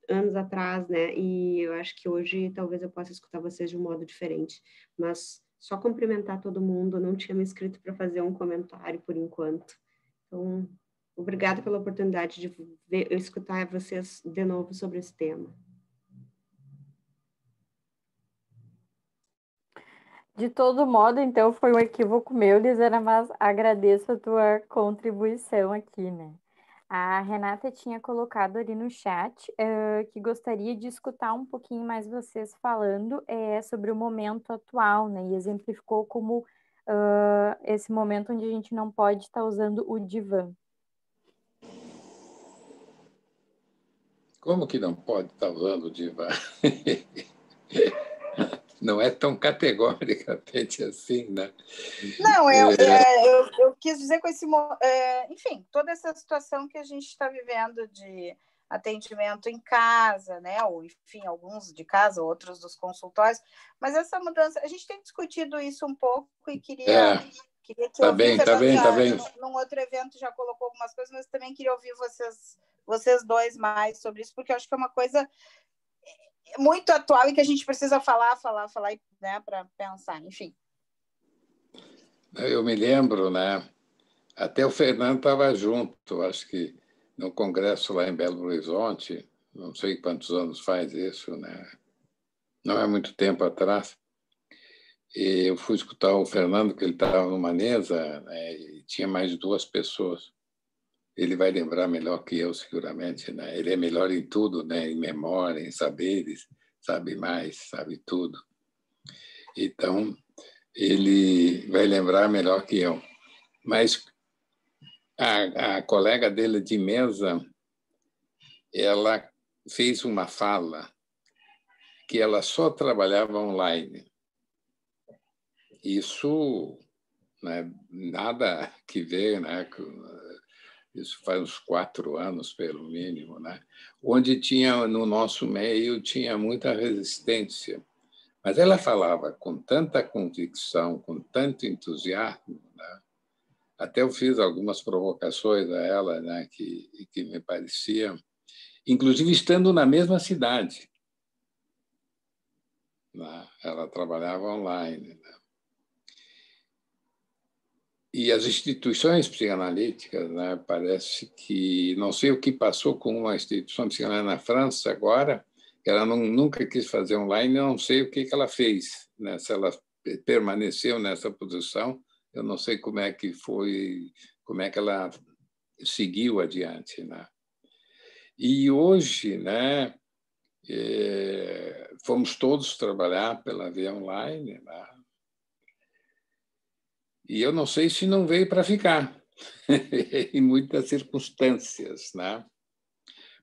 anos atrás, né? E eu acho que hoje talvez eu possa escutar vocês de um modo diferente. Mas só cumprimentar todo mundo, eu não tinha me inscrito para fazer um comentário por enquanto. Então, obrigada pela oportunidade de escutar vocês de novo sobre esse tema. De todo modo, então, foi um equívoco meu, Lisana, mas agradeço a tua contribuição aqui, né? A Renata tinha colocado ali no chat que gostaria de escutar um pouquinho mais vocês falando sobre o momento atual, né? E exemplificou como esse momento onde a gente não pode estar usando o divã. Como que não pode estar usando o divã? Não é tão categoricamente assim, né? Não, eu quis dizer com esse... enfim, toda essa situação que a gente está vivendo de atendimento em casa, né? Ou, enfim, alguns de casa, outros dos consultórios. Mas essa mudança... A gente tem discutido isso um pouco e queria que tá bem, tá bem. Num outro evento já colocou algumas coisas, mas também queria ouvir vocês dois mais sobre isso, porque eu acho que é uma coisa muito atual e que a gente precisa falar, né, para pensar, enfim. Eu me lembro, né? Até o Fernando estava junto, acho que no congresso lá em Belo Horizonte, não sei quantos anos faz isso, né? Não é muito tempo atrás. E eu fui escutar o Fernando, que ele estava numa mesa, né? E tinha mais de 2 pessoas. Ele vai lembrar melhor que eu, seguramente, né? Ele é melhor em tudo, né? Em memória, em saberes, sabe mais, sabe tudo. Então, ele vai lembrar melhor que eu. Mas a colega dele de mesa, ela fez uma fala que ela só trabalhava online. Isso, né, nada que ver, né? Isso faz uns 4 anos, pelo mínimo, né? Onde tinha, no nosso meio, tinha muita resistência. Mas ela falava com tanta convicção, com tanto entusiasmo, né? Até eu fiz algumas provocações a ela, né? que me pareciam, inclusive estando na mesma cidade. Né? Ela trabalhava online. Né? E as instituições psicanalíticas, né, parece que... Não sei o que passou com uma instituição psicanalítica na França agora, que ela nunca quis fazer online, não sei o que ela fez. Né? Se ela permaneceu nessa posição, eu não sei como é que foi, como é que ela seguiu adiante. Né? E hoje, né, fomos todos trabalhar pela via online, né? E eu não sei se não veio para ficar, em muitas circunstâncias, né?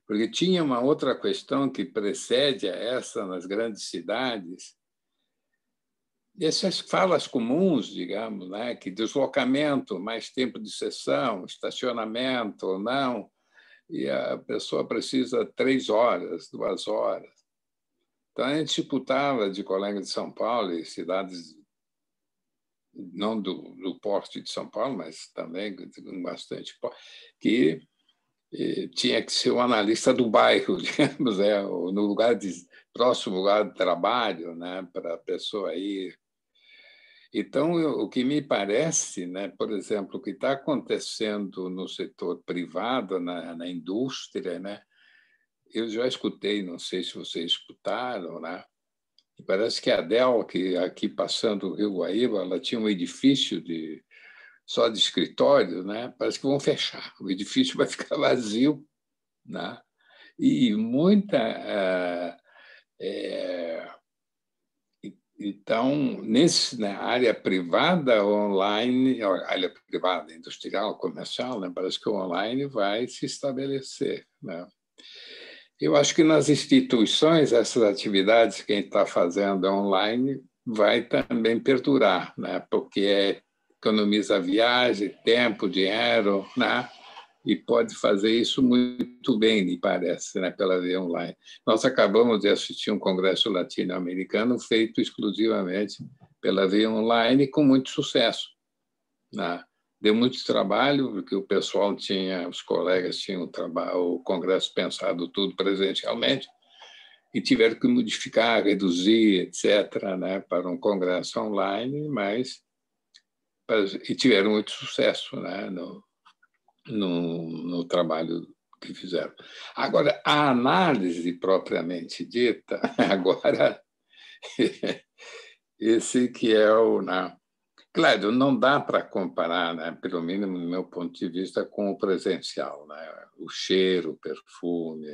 Porque tinha uma outra questão que precede a essa nas grandes cidades, essas falas comuns, digamos, né? Que deslocamento, mais tempo de sessão, estacionamento ou não, e a pessoa precisa 3 horas, 2 horas. Então, a gente escutava de colegas de São Paulo e cidades não do porte de São Paulo, mas também com bastante porte, que tinha que ser um analista do bairro, digamos, no lugar próximo lugar de trabalho, né, para a pessoa ir. Então, o que me parece, né, por exemplo, o que está acontecendo no setor privado, na indústria, né, eu já escutei, não sei se vocês escutaram, né, e parece que a Dell, que aqui passando o Rio Guaíba, ela tinha um edifício só de escritório, né? Parece que vão fechar, o edifício vai ficar vazio. Né? E muita... Então, na área privada, online, área privada, industrial, comercial, né? Parece que o online vai se estabelecer. Né? Eu acho que nas instituições, essas atividades que a gente está fazendo online vai também perdurar, né? Porque economiza viagem, tempo, dinheiro, né? E pode fazer isso muito bem, me parece, né? Pela via online. Nós acabamos de assistir um congresso latino-americano feito exclusivamente pela via online com muito sucesso. Né? Deu muito trabalho, porque o pessoal os colegas tinham o congresso pensado tudo presencialmente, e tiveram que modificar, reduzir, etc., né, para um congresso online, e tiveram muito sucesso, né, no trabalho que fizeram. Agora, a análise propriamente dita, agora, esse que é o... Claro, não dá para comparar, né, pelo mínimo do meu ponto de vista, com o presencial, né, o cheiro, o perfume,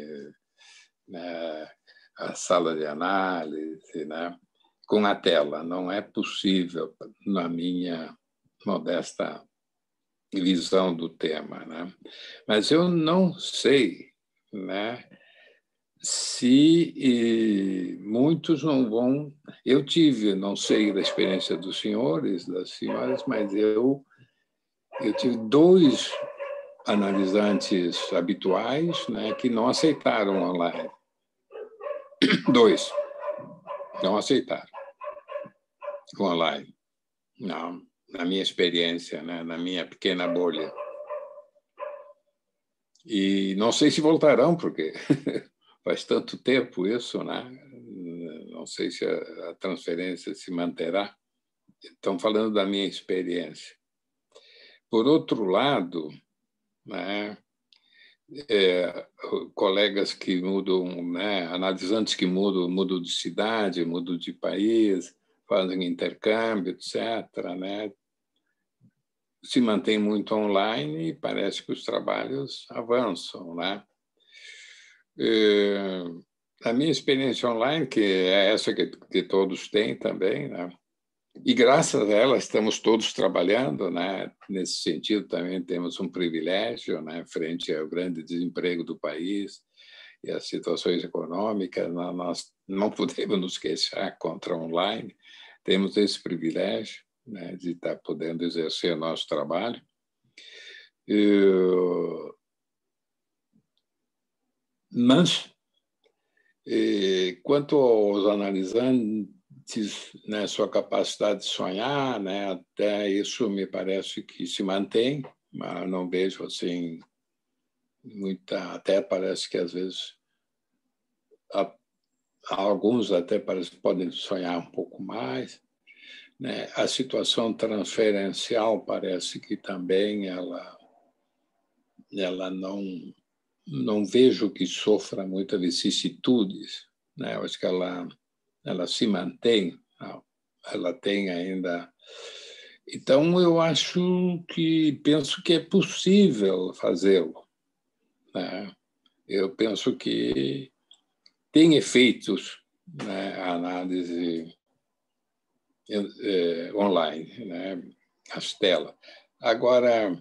né, a sala de análise, né, com a tela. Não é possível, na minha modesta visão do tema, né? Mas eu não sei, né, se muitos não vão... Eu tive, não sei da experiência dos senhores, das senhoras, mas eu tive 2 analisantes habituais, né, que não aceitaram online. 2 não aceitaram online. Não, na minha experiência, né, na minha pequena bolha. E não sei se voltarão, porque faz tanto tempo isso, né? Não sei se a transferência se manterá. Estão falando da minha experiência. Por outro lado, né, colegas que mudam, né, analisantes que mudam de cidade, mudam de país, fazem intercâmbio, etc., né, se mantém muito online e parece que os trabalhos avançam, né? A minha experiência online, que é essa que todos têm também, né? E graças a ela estamos todos trabalhando, né? Nesse sentido também temos um privilégio, né? Frente ao grande desemprego do país e as situações econômicas, nós não podemos nos queixar contra online, temos esse privilégio, né, de estar podendo exercer o nosso trabalho. Mas, quanto aos analisantes, né, sua capacidade de sonhar, né, até isso me parece que se mantém, mas não vejo assim muita... Até parece que, às vezes, alguns até parece que podem sonhar um pouco mais, né? A situação transferencial parece que também ela não vejo que sofra muitas vicissitudes, né? Eu acho que ela se mantém, ela tem ainda... Então, eu penso que é possível fazê-lo, né? Eu penso que tem efeitos, né, a análise online, né, as telas. Agora,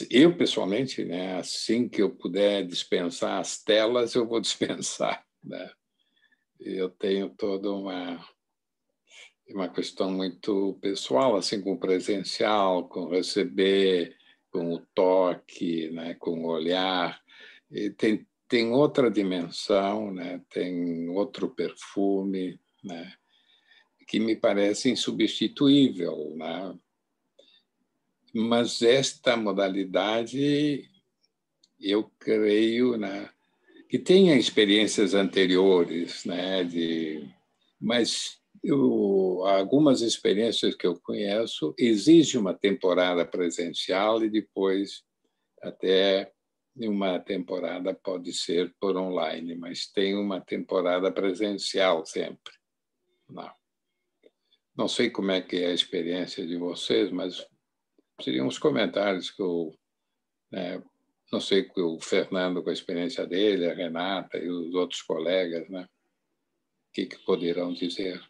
eu, pessoalmente, né, assim que eu puder dispensar as telas, eu vou dispensar, né? Eu tenho toda uma questão muito pessoal, assim, com o presencial, com receber, com o toque, né, com o olhar. E tem outra dimensão, né? Tem outro perfume, né? Que me parece insubstituível, né? Mas esta modalidade, eu creio, né, que tenha experiências anteriores, né? Mas algumas experiências que eu conheço exigem uma temporada presencial e depois até uma temporada pode ser por online, mas tem uma temporada presencial sempre. Não sei como é que é a experiência de vocês, mas seriam uns comentários que né, não sei, que o Fernando, com a experiência dele, a Renata e os outros colegas, né, o que poderão dizer?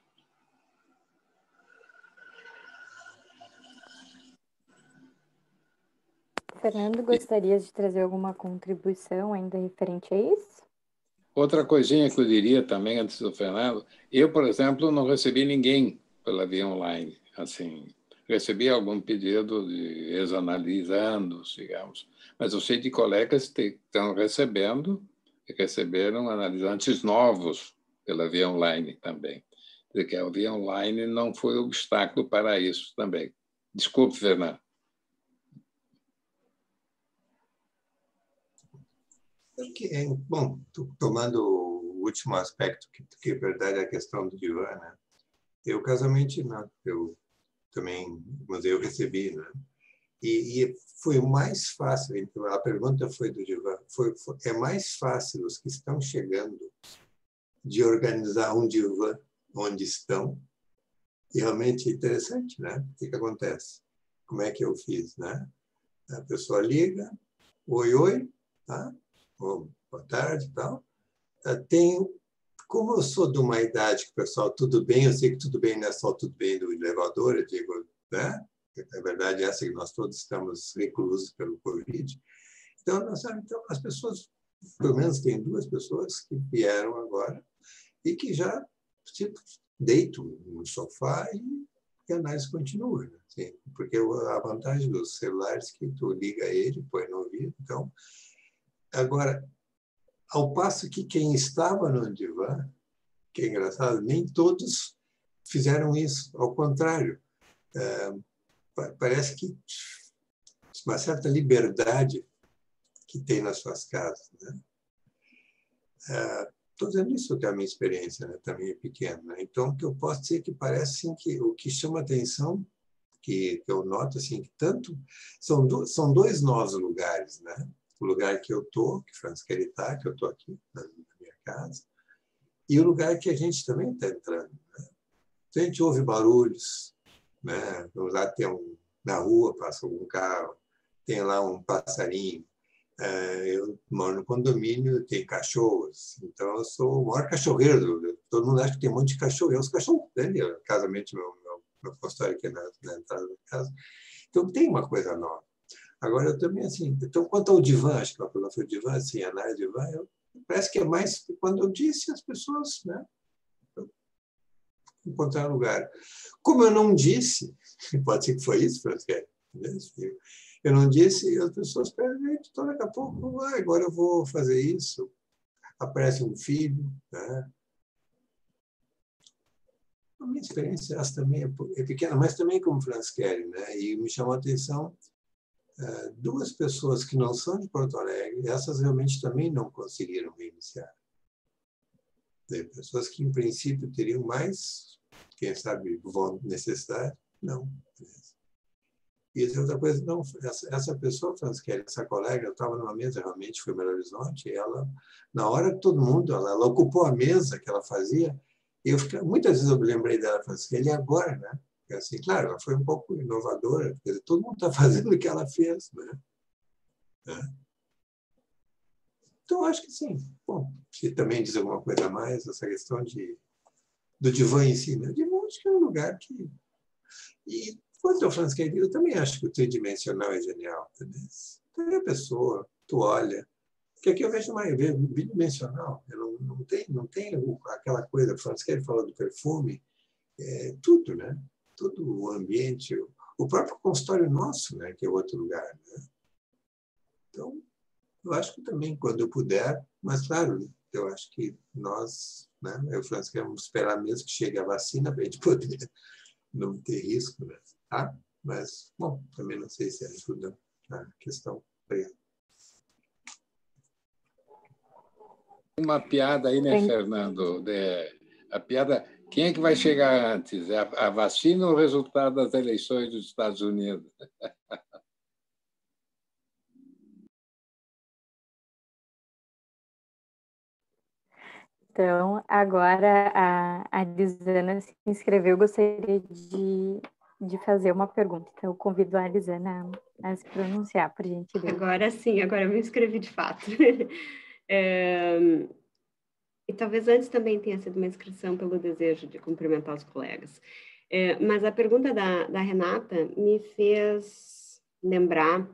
Fernando, gostaria de trazer alguma contribuição ainda referente a isso? Outra coisinha que eu diria também, antes do Fernando, eu, por exemplo, não recebi ninguém pela via online. Assim, recebi algum pedido de ex-analisandos, digamos, mas eu sei de colegas que estão receberam analisantes novos pela via online também. Quer dizer que a via online não foi obstáculo para isso também. Desculpe, Fernando. Bom, tomando o último aspecto, que é verdade, é a questão do divã, né? Eu, casualmente, não, eu também, mas eu recebi, né? E foi o mais fácil, então, a pergunta foi do divã, é mais fácil os que estão chegando de organizar um divã onde estão, e realmente é interessante, né? O que acontece? Como é que eu fiz, né? A pessoa liga, oi, tá? Boa tarde e tal. Como eu sou de uma idade que o pessoal, tudo bem, eu sei que tudo bem não é só tudo bem do elevador, eu digo, né? Na verdade, essa que nós todos estamos reclusos pelo Covid. Então, as pessoas, pelo menos tem 2 pessoas que vieram agora e que já tipo, deitam no sofá e a análise continua. Né? Assim, porque a vantagem dos celulares é que tu liga ele, põe no ouvido. Então, agora, ao passo que quem estava no divã, que é engraçado, nem todos fizeram isso. Ao contrário, parece que uma certa liberdade que tem nas suas casas. Né? Estou dizendo isso que é a minha experiência, né? Também é pequena. Né? Então, o que eu posso dizer que parece assim, que o que chama atenção, que eu noto, assim, que tanto são 2 novos lugares. Né? O lugar que eu estou, que Franz Kelly está, que eu estou aqui na minha casa, e o lugar que a gente também está entrando. Né? A gente ouve barulhos, né? Lá na rua passa algum carro, tem lá um passarinho. Eu moro no condomínio, tem cachorros, então eu sou o maior cachorreiro. Todo mundo acha que tem um monte de cachorro. Eu sou cachorro, né? Casamente, meu consultório aqui na entrada da casa. Então tem uma coisa nova. Agora eu também, assim, então quanto ao divã, acho que ela foi o divã, assim, a análise divã, parece que é mais quando eu disse as pessoas, né? Encontrar lugar. Como eu não disse, pode ser que foi isso, Francesca, eu não disse, as pessoas pedem, então daqui a pouco, agora eu vou fazer isso. Aparece um filho, né? A minha experiência essa também é pequena, mas também como Franz Kelly, né? E me chamou a atenção 2 pessoas que não são de Porto Alegre, essas realmente também não conseguiram reiniciar. Tem pessoas que, em princípio, teriam mais, quem sabe, necessidade, não. E outra coisa, não, essa pessoa, Franz Kelly, essa colega, eu estava numa mesa, realmente, foi em Belo Horizonte, e ela, na hora que todo mundo, ela ocupou a mesa que ela fazia, e muitas vezes eu me lembrei dela, Franz Kelly, e agora, né? Porque, assim, claro, ela foi um pouco inovadora, porque todo mundo está fazendo o que ela fez, né? Então, acho que sim. Bom, se também diz alguma coisa a mais, essa questão do divã em si, né? O divã acho que é um lugar que... E quanto ao Franz Kelly, eu também acho que o tridimensional é genial. Então, a pessoa, tu olha, porque aqui eu vejo mais bidimensional, não tem aquela coisa, o Franz Kelly falou do perfume, tudo, né? Todo o ambiente, o próprio consultório nosso, né? Que é outro lugar, né? Então, eu acho que também, quando eu puder, mas claro, eu acho que nós, né? Eu e o Franz, vamos esperar mesmo que chegue a vacina para a gente poder não ter risco, né? Tá? Mas, bom, também não sei se ajuda a questão. Uma piada aí, né, Fernando? A piada, quem é que vai chegar antes? A vacina ou o resultado das eleições dos Estados Unidos? Então, agora a Lisana se inscreveu, gostaria de fazer uma pergunta. Então, eu convido a Lisana a se pronunciar, por gentileza. Agora sim, agora eu me inscrevi de fato. E talvez antes também tenha sido uma inscrição pelo desejo de cumprimentar os colegas. Mas a pergunta da Renata me fez lembrar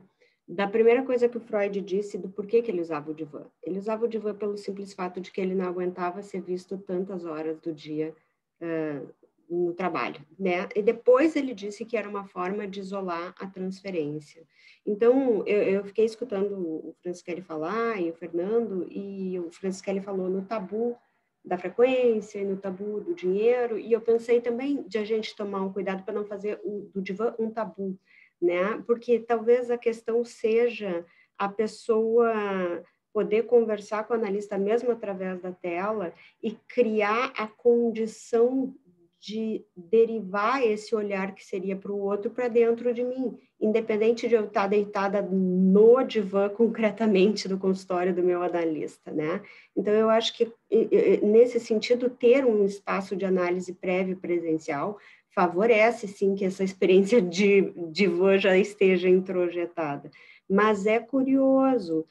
da primeira coisa que o Freud disse do porquê que ele usava o divã. Ele usava o divã pelo simples fato de que ele não aguentava ser visto tantas horas do dia no trabalho, né? E depois ele disse que era uma forma de isolar a transferência. Então, eu fiquei escutando o Franz Kelly falar e o Fernando, e o Franz Kelly falou no tabu da frequência e no tabu do dinheiro, e eu pensei também de a gente tomar um cuidado para não fazer do divã um tabu, né? Porque talvez a questão seja a pessoa poder conversar com o analista mesmo através da tela e criar a condição de derivar esse olhar que seria para o outro para dentro de mim, independente de eu estar deitada no divã concretamente do consultório do meu analista, né? Então, eu acho que, nesse sentido, ter um espaço de análise prévio presencial favorece, sim, que essa experiência de divã já esteja introjetada. Mas é curioso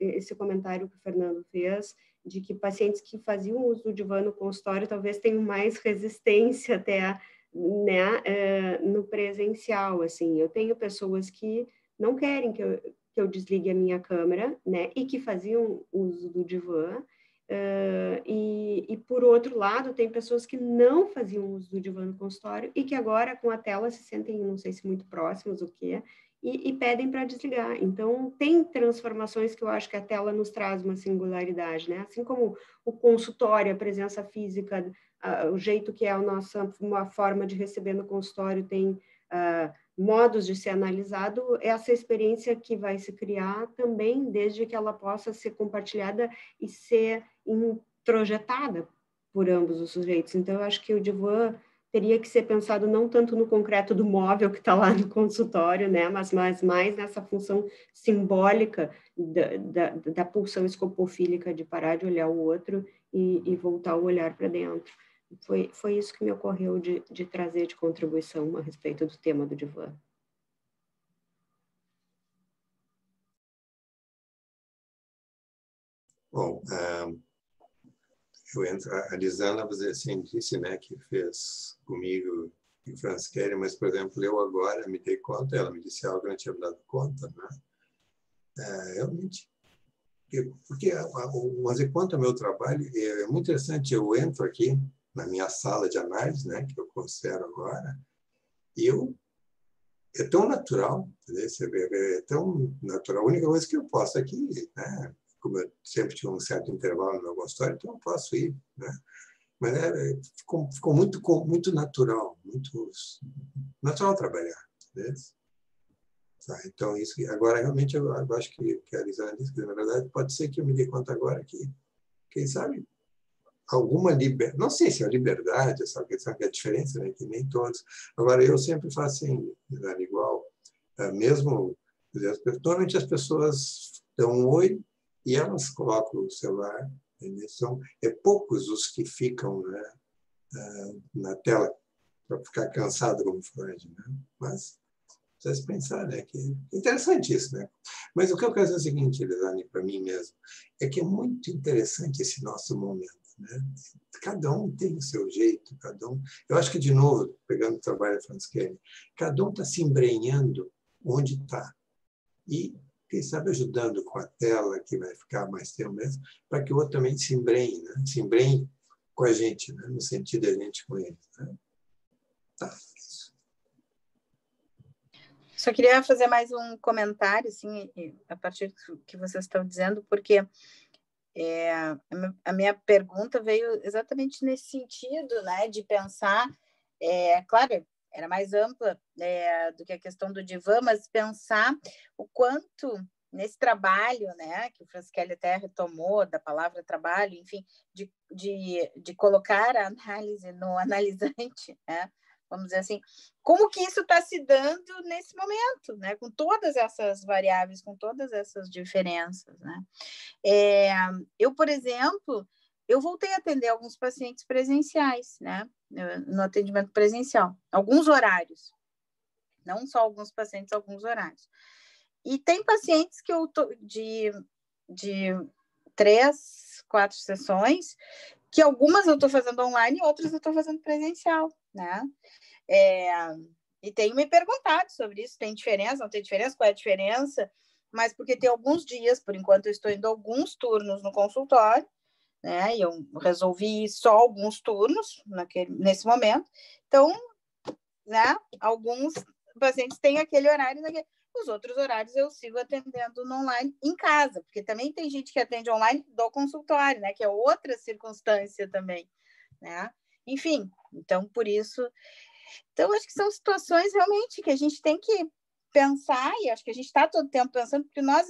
esse comentário que o Fernando fez, de que pacientes que faziam uso do divã no consultório talvez tenham mais resistência até, né, no presencial, assim. Eu tenho pessoas que não querem que eu desligue a minha câmera, né, e que faziam uso do divã, e por outro lado, tem pessoas que não faziam uso do divã no consultório e que agora, com a tela, se sentem, não sei se muito próximos, o quê, e pedem para desligar. Então, tem transformações que eu acho que a tela nos traz uma singularidade, né? Assim como o consultório, a presença física, o jeito que é uma forma de receber no consultório tem modos de ser analisado, essa experiência que vai se criar também, desde que ela possa ser compartilhada e ser introjetada por ambos os sujeitos. Então, eu acho que o divã teria que ser pensado não tanto no concreto do móvel que está lá no consultório, né, mas mais nessa função simbólica da pulsão escopofílica de parar de olhar o outro e voltar o olhar para dentro. Foi isso que me ocorreu de trazer de contribuição a respeito do tema do divã. Bom, a Lisana, você assim, disse, né, que fez comigo em Franz Kelly, mas, por exemplo, eu agora me dei conta, ela me disse algo que eu não tinha me dado conta, né? Realmente. Porque, mas quanto ao meu trabalho, é muito interessante, eu entro aqui na minha sala de análise, né, que eu considero agora, e é tão natural, é tão natural, a única coisa que eu posso aqui, né, como eu sempre tinha um certo intervalo no meu consultório, então eu posso ir, né? Mas ficou muito natural, muito natural trabalhar, né? Tá, então, isso agora realmente eu acho que a Lisana disse que, na verdade, pode ser que eu me dê conta agora que, quem sabe, alguma liberdade, não sei se é liberdade, essa questão que é a diferença, né, que nem todos. Agora, eu sempre faço assim, igual, mesmo, normalmente as pessoas dão um oi e elas colocam o celular, são poucos os que ficam, né, na tela para ficar cansado como Freud, né? Mas vocês pensar, né, que é interessante isso, né? Mas o que eu quero dizer é o seguinte, Elisane, para mim mesmo, é que é muito interessante esse nosso momento, né? Cada um tem o seu jeito, cada um. Eu acho que, de novo, pegando o trabalho da Franz Kelly, cada um está se embrenhando onde está. E, quem sabe, ajudando com a tela, que vai ficar mais tempo mesmo, para que o outro também se embrenhe, né? Se embrenhe com a gente, né? No sentido de a gente com ele. Né? Tá. Só queria fazer mais um comentário, assim, a partir do que vocês estão dizendo, porque a minha pergunta veio exatamente nesse sentido, né, de pensar, claro, era mais ampla do que a questão do divã, mas pensar o quanto nesse trabalho, né, que o Franz Kelly até retomou da palavra trabalho, enfim, de colocar a análise no analisante, né, vamos dizer assim, como que isso está se dando nesse momento, né, com todas essas variáveis, com todas essas diferenças, né. Eu, por exemplo, eu voltei a atender alguns pacientes presenciais, né, no atendimento presencial, alguns horários, não só alguns pacientes, alguns horários. E tem pacientes que eu tô de 3, 4 sessões, que algumas eu estou fazendo online e outras eu estou fazendo presencial, né? E tenho me perguntado sobre isso, tem diferença, não tem diferença, qual é a diferença? Mas porque tem alguns dias, por enquanto eu estou indo alguns turnos no consultório, né? E eu resolvi ir só alguns turnos nesse momento. Então, né? Alguns pacientes têm aquele horário, os outros horários eu sigo atendendo no online em casa, porque também tem gente que atende online do consultório, né? Que é outra circunstância também, né? Enfim, então por isso, então acho que são situações realmente que a gente tem que pensar, e acho que a gente está todo tempo pensando, porque nós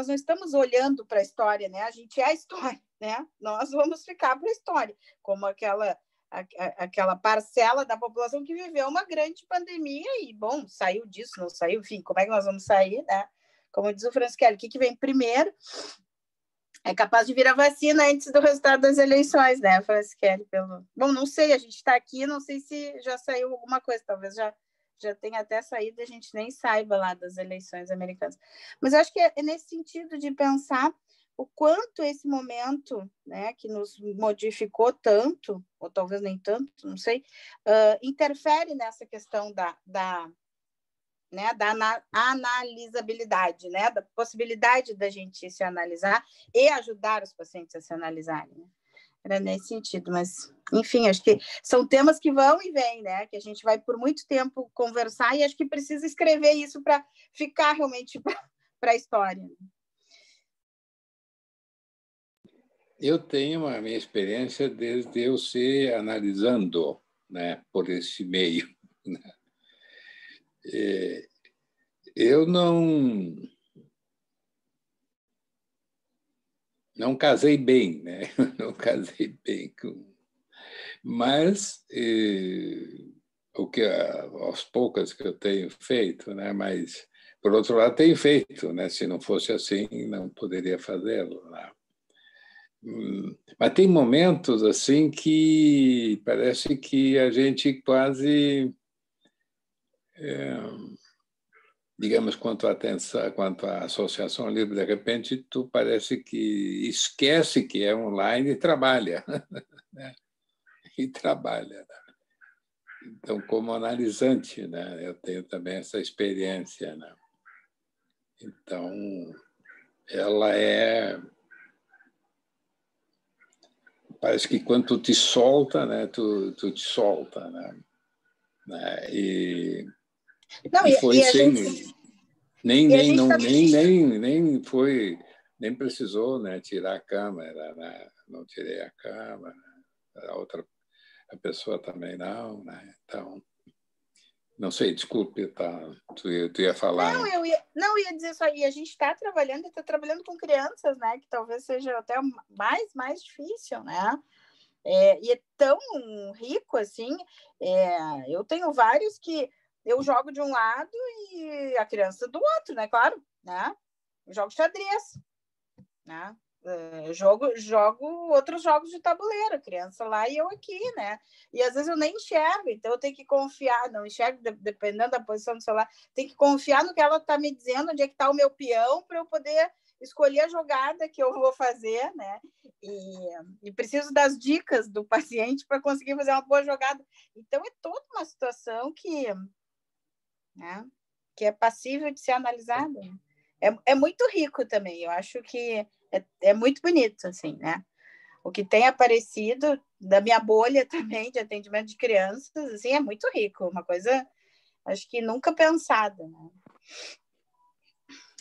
não estamos olhando para a história, né? A gente é a história, né? Nós vamos ficar para a história, como aquela parcela da população que viveu uma grande pandemia e, bom, saiu disso, não saiu, enfim, como é que nós vamos sair, né? Como diz o Francischelli, o que vem primeiro? É capaz de vir a vacina antes do resultado das eleições, né, Francischelli? Bom, não sei, a gente está aqui, não sei se já saiu alguma coisa, talvez já tenha até saído e a gente nem saiba lá das eleições americanas. Mas eu acho que é nesse sentido de pensar o quanto esse momento, né, que nos modificou tanto, ou talvez nem tanto, não sei, interfere nessa questão da analisabilidade, né, da possibilidade da gente se analisar e ajudar os pacientes a se analisarem. Né? Era nesse sentido, mas, enfim, acho que são temas que vão e vêm, né, que a gente vai por muito tempo conversar e acho que precisa escrever isso para ficar realmente para a história. Eu tenho a minha experiência desde eu ser analisando, né, por esse meio. Né? Eu não casei bem, né? Não casei bem mas o que aos poucos que eu tenho feito, né? Mas por outro lado tenho feito, né? Se não fosse assim, não poderia fazê-lo. Né? Mas tem momentos assim que parece que a gente quase digamos, quanto à atenção, quanto à Associação Livre, de repente, tu parece que esquece que é online e trabalha. Né? E trabalha. Né? Então, como analisante, né? Eu tenho também essa experiência. Né? Então, ela parece que quando tu te solta, né? Tu te solta. Né? E foi sem... Nem foi, nem precisou, né, tirar a câmera, né? Não tirei a câmera, a pessoa também não, né? Então, não sei, desculpe, tá? Tu ia falar. Não, eu ia dizer só, e a gente está trabalhando com crianças, né? Que talvez seja até mais difícil, né? E é tão rico assim. Eu tenho vários que eu jogo de um lado e a criança do outro, né? Claro, né? Eu jogo xadrez, né? Eu jogo outros jogos de tabuleiro, a criança lá e eu aqui, né? E às vezes eu nem enxergo, então eu tenho que confiar, não enxergo, dependendo da posição do celular, tenho que confiar no que ela está me dizendo, onde é que está o meu peão, para eu poder escolher a jogada que eu vou fazer, né? E preciso das dicas do paciente para conseguir fazer uma boa jogada. Então é toda uma situação né, que é passível de ser analisada. Né? É muito rico também, eu acho que é muito bonito, assim, né? O que tem aparecido da minha bolha também de atendimento de crianças, assim, é muito rico, uma coisa, acho que nunca pensada, né?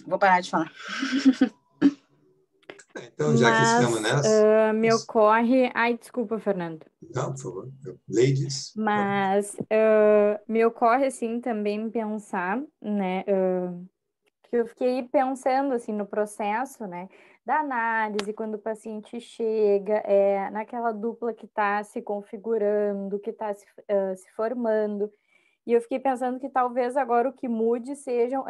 Vou parar de falar. Então, já que estamos nessa... me ocorre... Ai, desculpa, Fernando. Não, por favor. Ladies. Mas me ocorre, assim, também pensar, né... que eu fiquei pensando assim no processo, né, da análise, quando o paciente chega, naquela dupla que está se configurando, que está se formando, e eu fiquei pensando que talvez agora o que mude sejam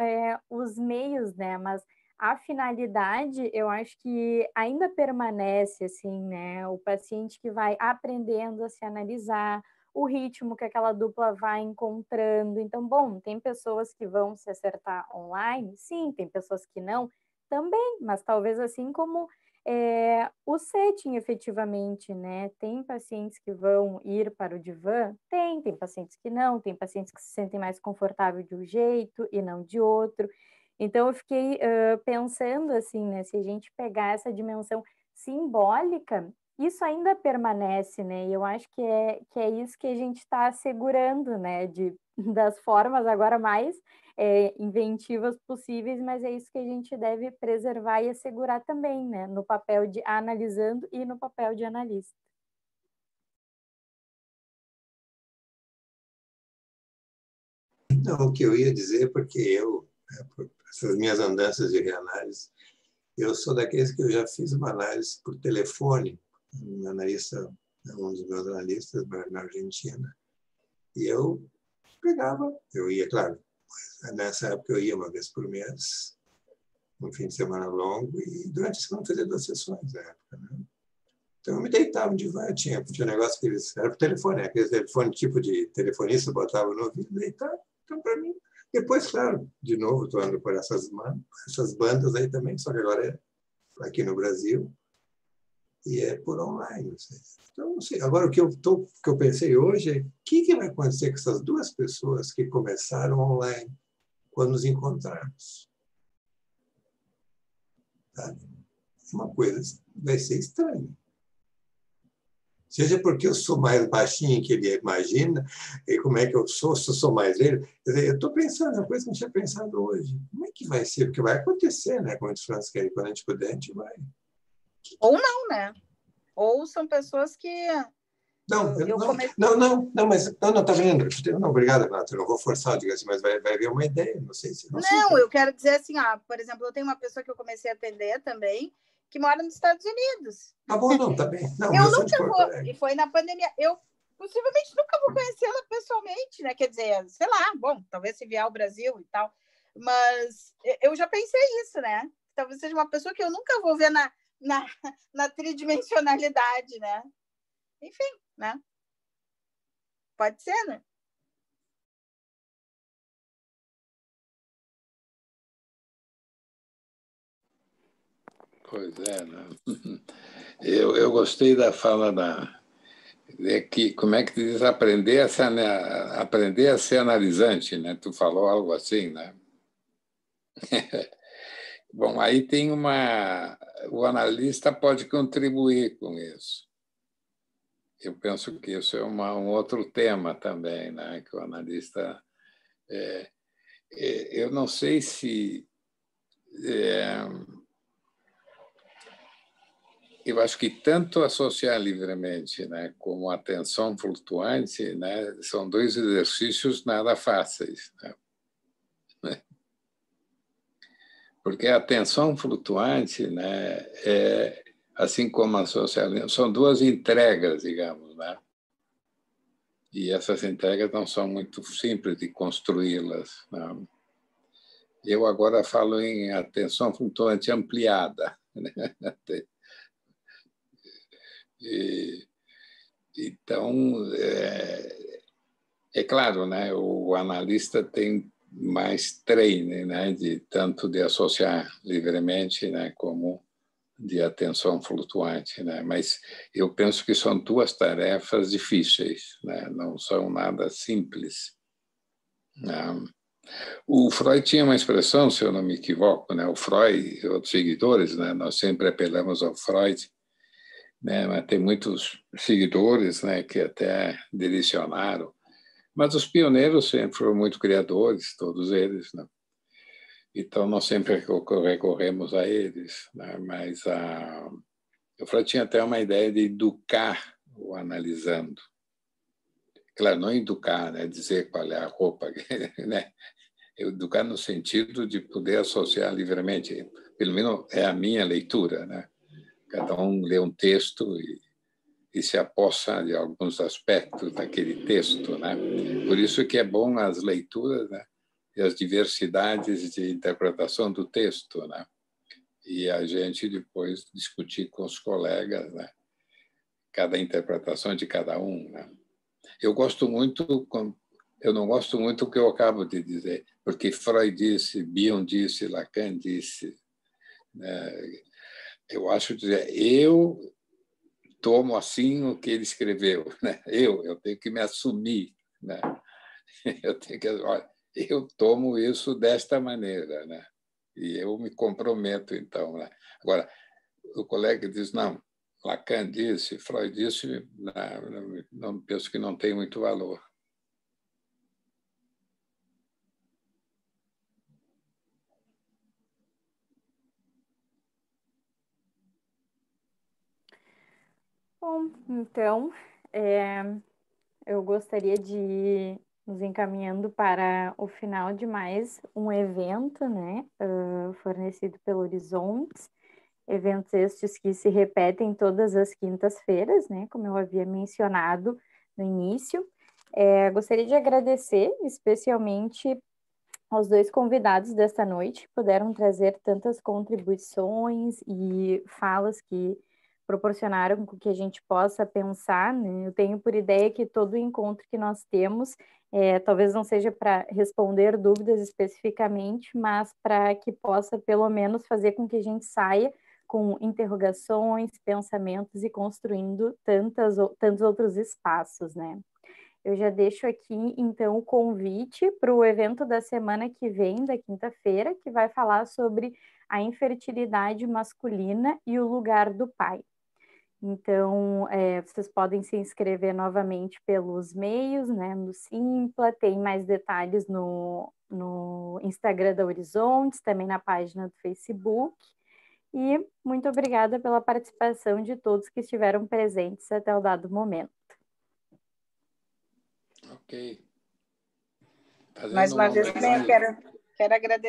os meios, né, mas a finalidade, eu acho que ainda permanece, assim, né, o paciente que vai aprendendo a se analisar, o ritmo que aquela dupla vai encontrando. Então, bom, tem pessoas que vão se acertar online? Sim, tem pessoas que não também, mas talvez assim como o setting efetivamente, né? Tem pacientes que vão ir para o divã? Tem pacientes que não, tem pacientes que se sentem mais confortáveis de um jeito e não de outro. Então, eu fiquei pensando assim, né? Se a gente pegar essa dimensão simbólica, isso ainda permanece, né? E eu acho que é isso que a gente está assegurando, né? Das formas agora mais inventivas possíveis, mas é isso que a gente deve preservar e assegurar também, né? No papel de analisando e no papel de analista. Não, o que eu ia dizer, porque por essas minhas andanças de reanálise, eu sou daqueles que eu já fiz uma análise por telefone, um analista, um dos meus analistas na Argentina, e eu ia, claro, nessa época eu ia uma vez por mês, um fim de semana longo, e durante a semana fazia 2 sessões na época, né? Então eu me deitava de vai, tinha um negócio que eles, era por telefone, aquele telefone tipo de telefonista, botava no ouvido, deitava, então para mim. Depois, claro, de novo, estou andando por essas bandas aí também, só que agora é aqui no Brasil, e é por online. Não sei. Então, não sei. Agora, o que eu pensei hoje é o que vai acontecer com essas 2 pessoas que começaram online quando nos encontrarmos. Sabe? Uma coisa vai ser estranha. Seja porque eu sou mais baixinho que ele imagina, e como é que eu sou, se eu sou mais ele. Quer dizer, eu estou pensando, é uma coisa que eu não tinha pensado hoje. Como é que vai ser? Porque vai acontecer, né? Como os franceses querem, quando a gente puder, a gente vai. Ou não, né? Ou são pessoas que... Não, mas tá vendo? Não, obrigado, Renato. Eu não vou forçar, diga assim, mas vai haver uma ideia, não sei se. Não, eu quero dizer assim, por exemplo, eu tenho uma pessoa que eu comecei a atender também, que mora nos Estados Unidos. Tá bom, não, tá bem. Não, eu nunca vou, e foi na pandemia, eu possivelmente nunca vou conhecê-la pessoalmente, né? Quer dizer, sei lá, bom, talvez se vier ao Brasil e tal, mas eu já pensei isso, né? Talvez seja uma pessoa que eu nunca vou ver na tridimensionalidade, né? Enfim, né? Pode ser, né? Pois é, né? Eu gostei da fala que, como é que diz, aprender a ser analisante, né? Tu falou algo assim, né? Bom, aí tem o analista pode contribuir com isso. Eu penso que isso é um outro tema também, né? Que o analista... eu não sei se... eu acho que tanto associar livremente, né, como a atenção flutuante, né, são 2 exercícios nada fáceis, né? Porque a atenção flutuante, né, assim como a socialização, são 2 entregas, digamos, né? E essas entregas não são muito simples de construí-las, né? Eu agora falo em atenção flutuante ampliada, né? Então, é claro, né? O analista tem mais treino, né? Tanto de associar livremente, né? Como de atenção flutuante, né? Mas eu penso que são 2 tarefas difíceis, né? Não são nada simples, né? O Freud tinha uma expressão, se eu não me equivoco, né? O Freud e outros seguidores, né? Nós sempre apelamos ao Freud, né? Mas tem muitos seguidores, né? Que até direcionaram. Mas os pioneiros sempre foram muito criadores, todos eles, né? Então, nós sempre recorremos a eles, né? Mas o Freud tinha até uma ideia de educar o analisando. Claro, não educar, né? Dizer qual é a roupa, né? Educar no sentido de poder associar livremente. Pelo menos é a minha leitura, né? Cada um lê um texto e se apossa de alguns aspectos daquele texto, né? Por isso que é bom as leituras, né? E as diversidades de interpretação do texto, né? E a gente depois discutir com os colegas, né? Cada interpretação de cada um, né? Eu não gosto muito do que eu acabo de dizer, porque Freud disse, Bion disse, Lacan disse, né? Eu acho dizer, eu tomo assim o que ele escreveu, né? Eu tenho que me assumir, né? Eu tenho que, olha, eu tomo isso desta maneira, né? E eu me comprometo então, né? Agora, o colega diz não, Lacan disse, Freud disse, não penso que não tem muito valor. Bom, então, eu gostaria de nos encaminhando para o final de mais um evento, né, fornecido pelo Horizontes, eventos estes que se repetem todas as quintas-feiras, né, como eu havia mencionado no início. Gostaria de agradecer especialmente aos 2 convidados desta noite, que puderam trazer tantas contribuições e falas que proporcionaram com que a gente possa pensar, né? Eu tenho por ideia que todo encontro que nós temos, talvez não seja para responder dúvidas especificamente, mas para que possa, pelo menos, fazer com que a gente saia com interrogações, pensamentos e construindo tantos outros espaços, né? Eu já deixo aqui, então, o convite para o evento da semana que vem, da quinta-feira, que vai falar sobre a infertilidade masculina e o lugar do pai. Então, vocês podem se inscrever novamente pelos meios, né, no Simpla, tem mais detalhes no Instagram da Horizontes, também na página do Facebook. E muito obrigada pela participação de todos que estiveram presentes até o dado momento. Ok. Mais uma vez também eu quero agradecer